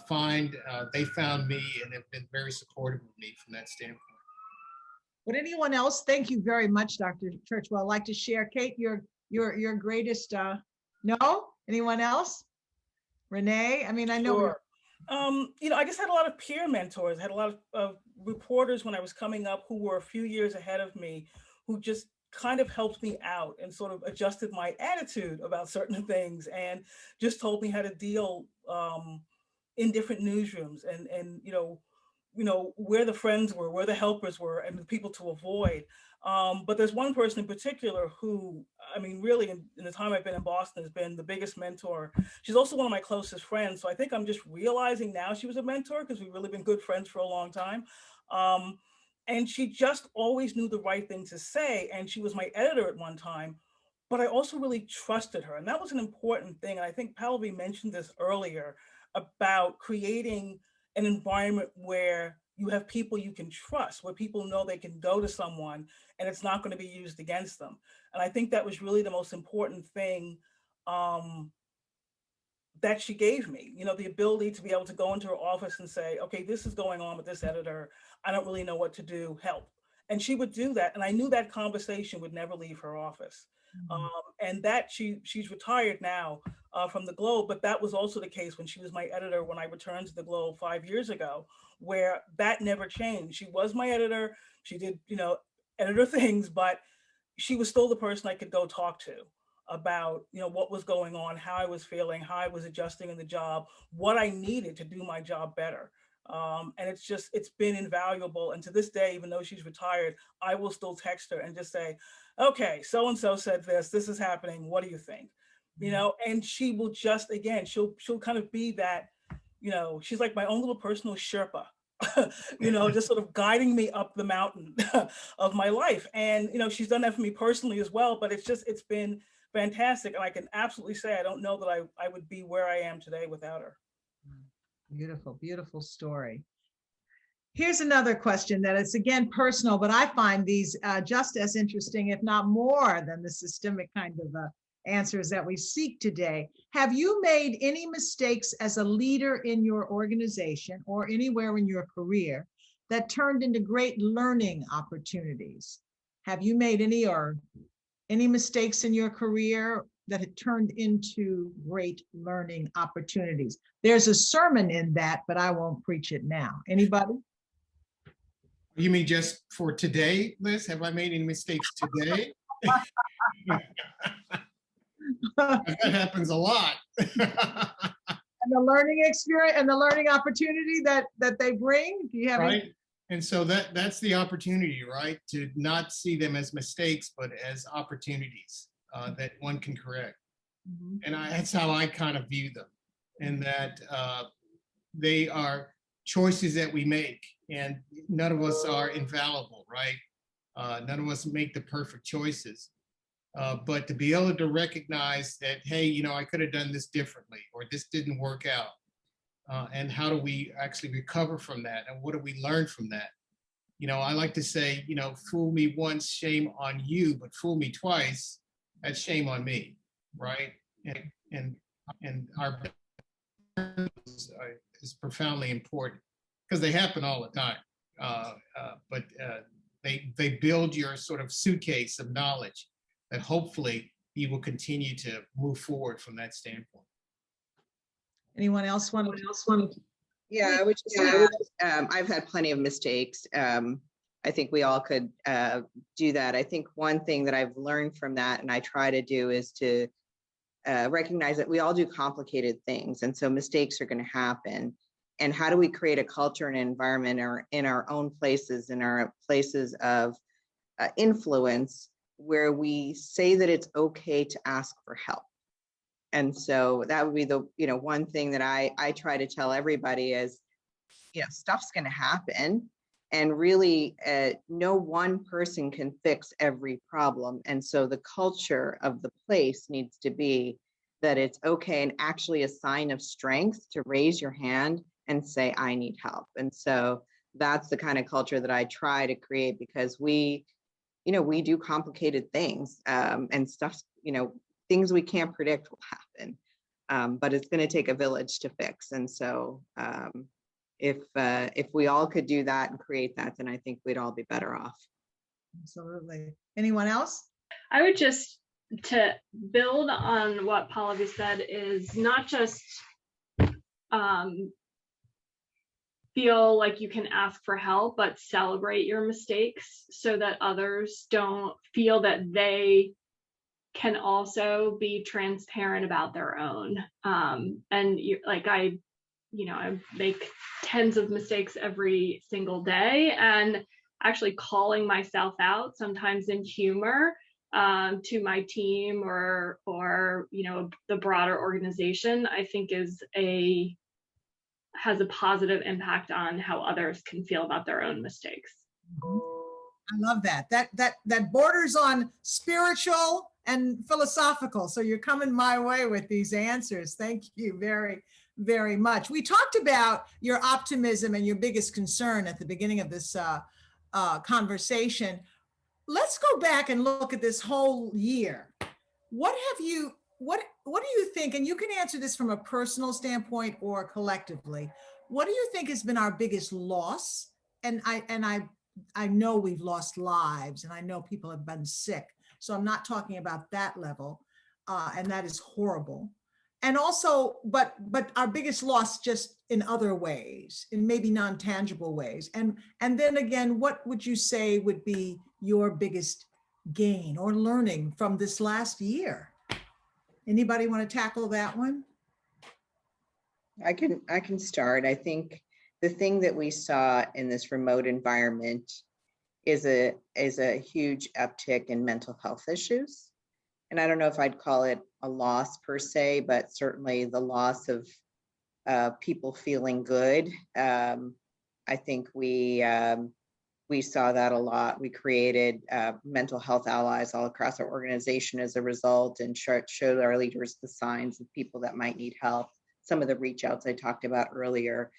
find. They found me and have been very supportive of me from that standpoint. Would anyone else, thank you very much, Dr. Churchwell, like to share, Kate, your greatest, no? Anyone else? Renee, I mean, I know. Sure. I just had a lot of peer mentors. I had a lot of reporters when I was coming up who were a few years ahead of me, who just kind of helped me out and sort of adjusted my attitude about certain things and just told me how to deal in different newsrooms and where the friends were, where the helpers were, and the people to avoid. But there's one person in particular who, I mean, really in the time I've been in Boston has been the biggest mentor. She's also one of my closest friends. So I think I'm just realizing now she was a mentor because we've really been good friends for a long time. And she just always knew the right thing to say. And she was my editor at one time, but I also really trusted her. And that was an important thing. And I think Pallavi mentioned this earlier about creating an environment where you have people you can trust, where people know they can go to someone and it's not going to be used against them. And I think that was really the most important thing that she gave me, the ability to be able to go into her office and say, okay, this is going on with this editor. I don't really know what to do, help. And she would do that. And I knew that conversation would never leave her office. And that she's retired now from the Globe, but that was also the case when she was my editor when I returned to the Globe 5 years ago, where that never changed. She was my editor. She did, editor things, but she was still the person I could go talk to about, what was going on, how I was feeling, how I was adjusting in the job, what I needed to do my job better. And it's been invaluable. And to this day, even though she's retired, I will still text her and just say, okay, so-and-so said this is happening. What do you think? you know, and she will just, again, she'll kind of be that, you know, she's like my own little personal Sherpa, you know, just sort of guiding me up the mountain of my life. And, you know, she's done that for me personally as well, but it's been fantastic. And I can absolutely say, I don't know that I would be where I am today without her. Beautiful, beautiful story. Here's another question that is again personal, but I find these just as interesting, if not more than the systemic kind of answers that we seek today. Have you made any mistakes as a leader in your organization or anywhere in your career that turned into great learning opportunities? Have you made any mistakes in your career that had turned into great learning opportunities? There's a sermon in that, but I won't preach it now. Anybody? You mean just for today, Liz? Have I made any mistakes today? That happens a lot. And the learning experience and the learning opportunity that they bring. Do you have right? And so that's the opportunity, right? To not see them as mistakes, but as opportunities that one can correct. Mm-hmm. And that's how I kind of view them, and that they are choices that we make, and none of us are infallible, right? None of us make the perfect choices. But to be able to recognize that, hey, you know, I could have done this differently, or this didn't work out. And how do we actually recover from that? And what do we learn from that? You know, I like to say, you know, fool me once, shame on you, but fool me twice, that's shame on me, right? And our is profoundly important because they happen all the time. But they build your sort of suitcase of knowledge that hopefully you will continue to move forward from that standpoint. Anyone else want to? Yeah, I would just add, I've had plenty of mistakes. I think we all could do that. I think one thing that I've learned from that, and I try to do, is to recognize that we all do complicated things. And so mistakes are going to happen. And how do we create a culture and environment in our own places, in our places of influence, where we say that it's okay to ask for help? And so that would be the, you know, one thing that I try to tell everybody is, you know, stuff's going to happen, and really no one person can fix every problem. And so the culture of the place needs to be that it's okay, and actually a sign of strength to raise your hand and say, I need help. And so that's the kind of culture that I try to create, because we, you know, we do complicated things, and stuff, you know, things we can't predict will happen, but it's going to take a village to fix. And so if we all could do that and create that, then I think we'd all be better off. Absolutely. Anyone else? I would just, to build on what Pallavi said, is not just feel like you can ask for help, but celebrate your mistakes so that others don't feel that they can also be transparent about their own. And you, like I make tens of mistakes every single day, and actually calling myself out sometimes in humor to my team or you know, the broader organization, I think has a positive impact on how others can feel about their own mistakes. I love that. That borders on spiritual and philosophical. So you're coming my way with these answers. Thank you very, very much. We talked about your optimism and your biggest concern at the beginning of this conversation. Let's go back and look at this whole year. What do you think, and you can answer this from a personal standpoint or collectively, what do you think has been our biggest loss? And I know we've lost lives, and I know people have been sick. So I'm not talking about that level, and that is horrible. And also, but our biggest loss just in other ways, in maybe non-tangible ways. And then again, what would you say would be your biggest gain or learning from this last year? Anybody want to tackle that one? I can start. I think the thing that we saw in this remote environment is a huge uptick in mental health issues. and I don't know if I'd call it a loss per se, but certainly the loss of people feeling good. I think we saw that a lot. We created mental health allies all across our organization as a result, and showed our leaders the signs of people that might need help. Some of the reach outs I talked about earlier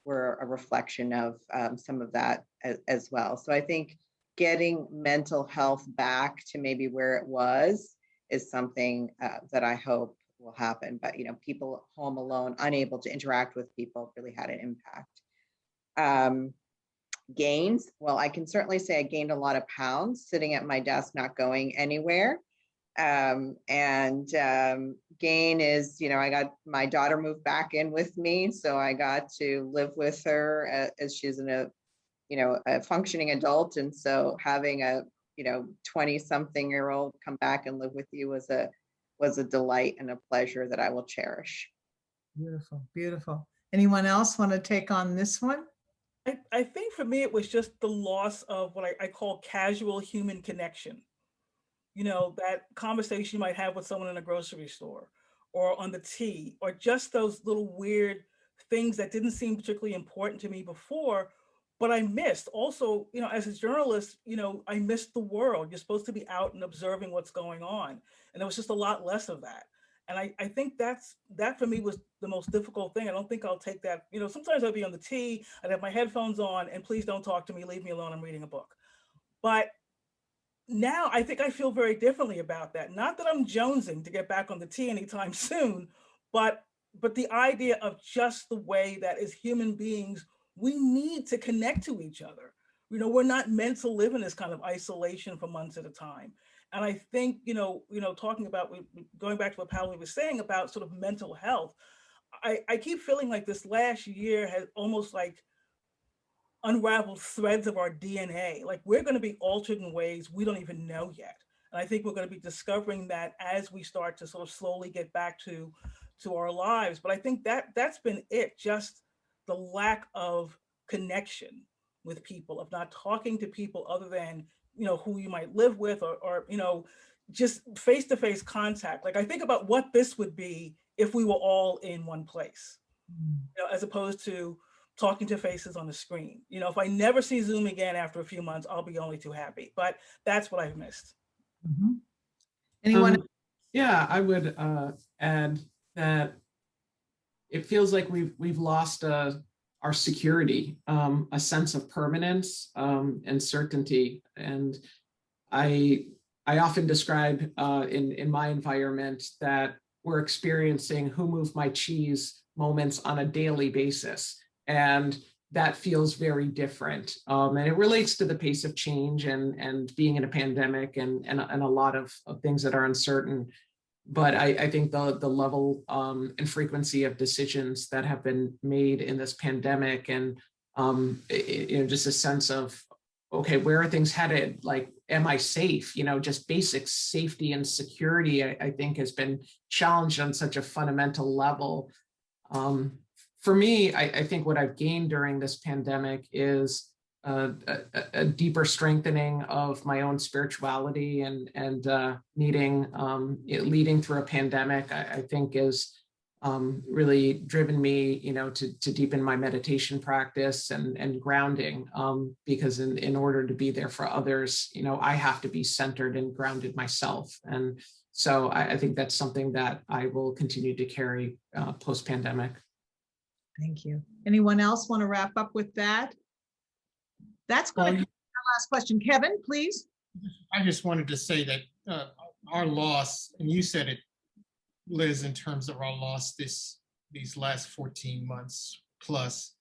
were a reflection of some of that as well. So I think getting mental health back to maybe where it was is something that I hope will happen. But people home alone, unable to interact with people, really had an impact. Gains, well, I can certainly say I gained a lot of pounds sitting at my desk, not going anywhere. Gain is, I got my daughter moved back in with me, so I got to live with her as she's a functioning adult, and so having a 20-something-year-old come back and live with you was a delight and a pleasure that I will cherish. Beautiful, beautiful. Anyone else want to take on this one? I think for me, it was just the loss of what I call casual human connection. That conversation you might have with someone in a grocery store or on the T, or just those little weird things that didn't seem particularly important to me before, but I missed. Also, as a journalist, I missed the world. You're supposed to be out and observing what's going on. And there was just a lot less of that. And I think that for me was the most difficult thing. I don't think I'll take that. Sometimes I'll be on the T, I'd have my headphones on, and please don't talk to me, leave me alone, I'm reading a book. But now I think I feel very differently about that. Not that I'm jonesing to get back on the T anytime soon, but the idea of just the way that as human beings, we need to connect to each other. We're not meant to live in this kind of isolation for months at a time. And I think, talking about, going back to what Pallavi was saying about sort of mental health, I keep feeling like this last year has almost like unraveled threads of our DNA. Like we're going to be altered in ways we don't even know yet. And I think we're going to be discovering that as we start to sort of slowly get back to our lives. But I think that's been it, just the lack of connection with people, of not talking to people other than, who you might live with, or just face-to-face contact. Like I think about what this would be if we were all in one place, as opposed to talking to faces on the screen. If I never see Zoom again after a few months, I'll be only too happy. But that's what I've missed. Mm-hmm. Anyone? Yeah, I would add that it feels like we've lost our security, a sense of permanence and certainty. And I often describe in my environment that we're experiencing who moved my cheese moments on a daily basis. And that feels very different. And it relates to the pace of change and being in a pandemic and a lot of things that are uncertain. But I think the level and frequency of decisions that have been made in this pandemic, and just a sense of, okay, where are things headed? Like, am I safe? Just basic safety and security, I think has been challenged on such a fundamental level. For me, I think what I've gained during this pandemic is a deeper strengthening of my own spirituality, and leading through a pandemic, I think is really driven me, to deepen my meditation practice and grounding, because in order to be there for others, I have to be centered and grounded myself. And so I think that's something that I will continue to carry post-pandemic. Thank you. Anyone else want to wrap up with that? That's going to be our last question. Kevin, please. I just wanted to say that our loss, and you said it, Liz, in terms of our loss these last 14 months plus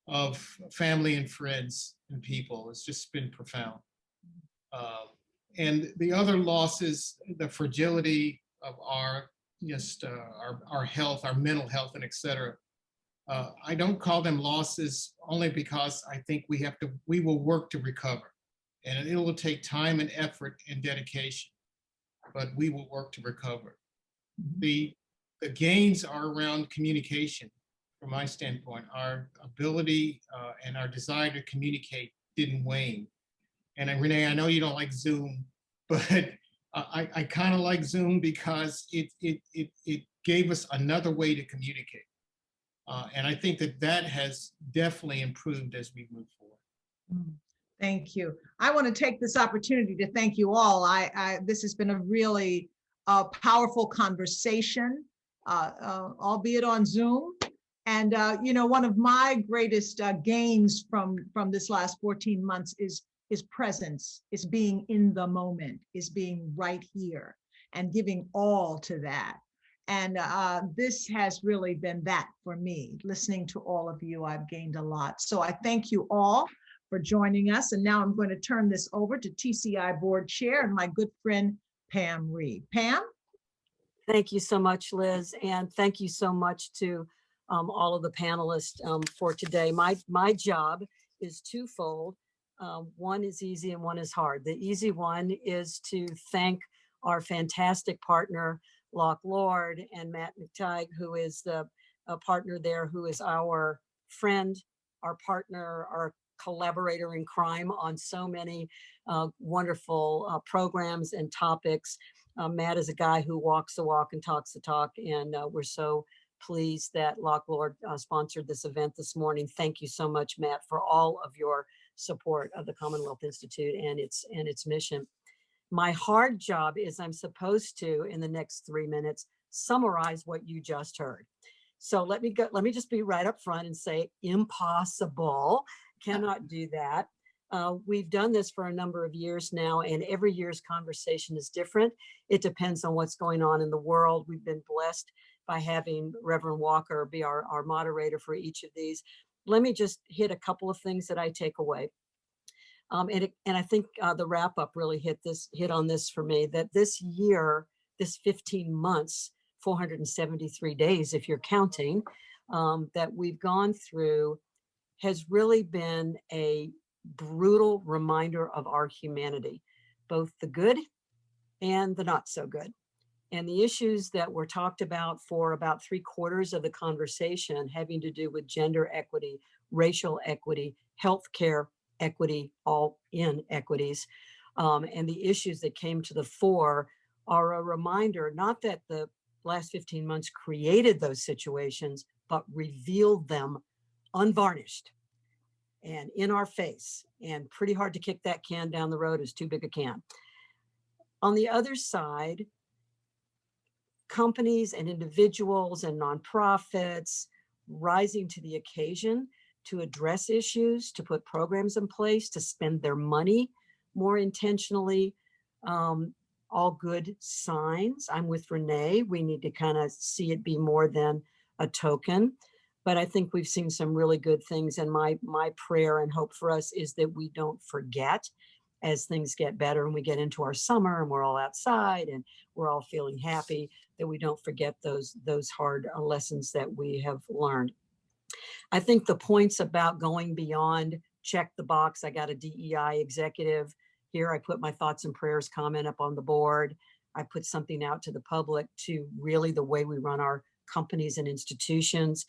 of family and friends and people, it's just been profound. And the other losses, the fragility of our health, our mental health, and et cetera. I don't call them losses only because I think we will work to recover, and it will take time and effort and dedication, but we will work to recover. The gains are around communication. From my standpoint, our ability and our desire to communicate didn't wane. And Renee, I know you don't like Zoom, but I kind of like Zoom because it gave us another way to communicate. And I think that has definitely improved as we move forward. Thank you. I want to take this opportunity to thank you all. This has been a really powerful conversation, albeit on Zoom. And one of my greatest gains from this last 14 months is presence, is being in the moment, is being right here and giving all to that. And this has really been that for me. Listening to all of you, I've gained a lot. So I thank you all for joining us. And now I'm going to turn this over to TCI Board Chair and my good friend, Pam Reed. Pam? Thank you so much, Liz. And thank you so much to all of the panelists for today. My job is twofold. One is easy and one is hard. The easy one is to thank our fantastic partner, Loch Lord, and Matt McTighe, who is the partner there, who is our friend, our partner, our collaborator in crime on so many wonderful programs and topics. Matt is a guy who walks the walk and talks the talk, and we're so pleased that Loch Lord sponsored this event this morning. Thank you so much, Matt, for all of your support of the Commonwealth Institute and its mission. My hard job is I'm supposed to, in the next 3 minutes, summarize what you just heard. So let me just be right up front and say impossible. Cannot do that. We've done this for a number of years now, and every year's conversation is different. It depends on what's going on in the world. We've been blessed by having Reverend Walker be our moderator for each of these. Let me just hit a couple of things that I take away. And I think the wrap up really hit on this for me, that this year, this 15 months, 473 days, if you're counting, that we've gone through has really been a brutal reminder of our humanity, both the good and the not so good. And the issues that were talked about for about 3/4 of the conversation having to do with gender equity, racial equity, healthcare equity, all inequities, and the issues that came to the fore are a reminder, not that the last 15 months created those situations, but revealed them unvarnished and in our face, and pretty hard to kick that can down the road, is too big a can. On the other side, companies and individuals and nonprofits rising to the occasion to address issues, to put programs in place, to spend their money more intentionally, all good signs. I'm with Renee. We need to kind of see it be more than a token. But I think we've seen some really good things. And my prayer and hope for us is that we don't forget as things get better and we get into our summer and we're all outside and we're all feeling happy, that we don't forget those hard lessons that we have learned. I think the points about going beyond, check the box, I got a DEI executive here, I put my thoughts and prayers comment up on the board, I put something out to the public, to really the way we run our companies and institutions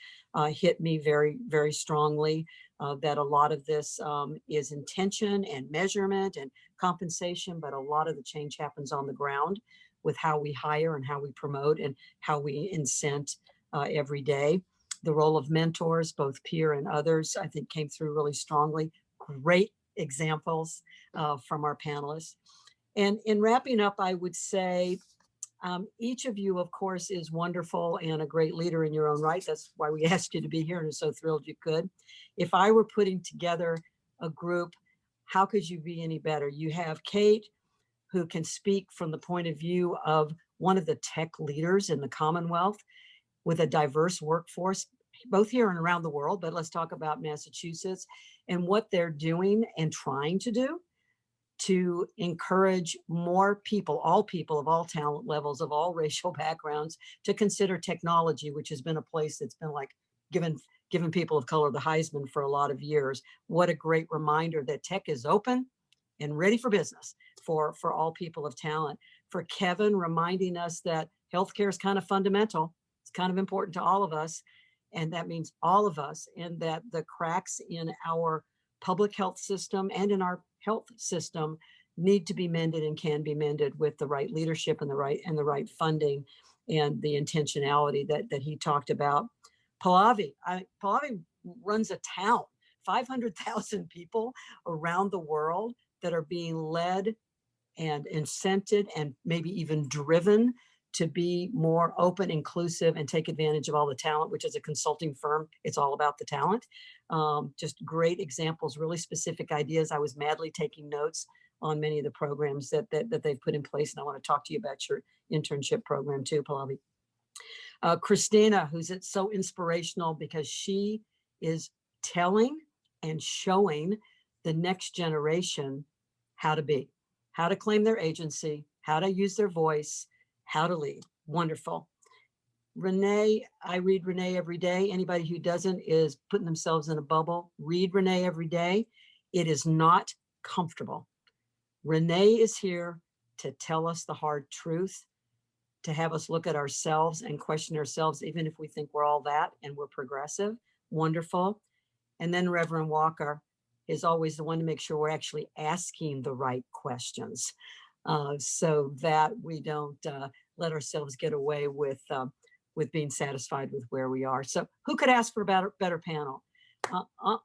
hit me very, very strongly, that a lot of this is intention and measurement and compensation, but a lot of the change happens on the ground with how we hire and how we promote and how we incent every day. The role of mentors, both peer and others, I think came through really strongly. Great examples from our panelists. And in wrapping up, I would say each of you, of course, is wonderful and a great leader in your own right. That's why we asked you to be here and are so thrilled you could. If I were putting together a group, how could you be any better? You have Kate, who can speak from the point of view of one of the tech leaders in the Commonwealth with a diverse workforce, both here and around the world, but let's talk about Massachusetts and what they're doing and trying to do to encourage more people of all talent levels, of all racial backgrounds, to consider technology, which has been a place that's been like giving people of color the Heisman for a lot of years. What a great reminder that tech is open and ready for business for all people of talent. For Kevin, reminding us that healthcare is kind of fundamental. It's kind of important to all of us. And that means all of us, and that the cracks in our public health system and in our health system need to be mended and can be mended with the right leadership and the right funding and the intentionality that he talked about. Pallavi runs a town, 500,000 people around the world that are being led and incented and maybe even driven to be more open, inclusive, and take advantage of all the talent, which is a consulting firm. It's all about the talent. Just great examples, really specific ideas. I was madly taking notes on many of the programs that they've put in place. And I want to talk to you about your internship program too, Pallavi. Christina, who's so inspirational because she is telling and showing the next generation how to be, how to claim their agency, how to use their voice, how to lead. Wonderful. Renee, I read Renee every day. Anybody who doesn't is putting themselves in a bubble. Read Renee every day. It is not comfortable. Renee is here to tell us the hard truth, to have us look at ourselves and question ourselves, even if we think we're all that and we're progressive. Wonderful. And then Reverend Walker is always the one to make sure we're actually asking the right questions, so that we don't let ourselves get away with being satisfied with where we are. So who could ask for a better panel?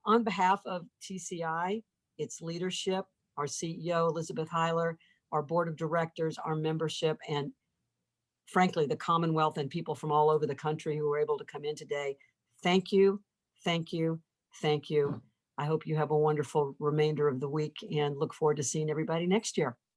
On behalf of TCI, its leadership, our CEO, Elizabeth Heiler, our board of directors, our membership, and frankly, the Commonwealth and people from all over the country who were able to come in today, thank you, thank you, thank you. I hope you have a wonderful remainder of the week and look forward to seeing everybody next year.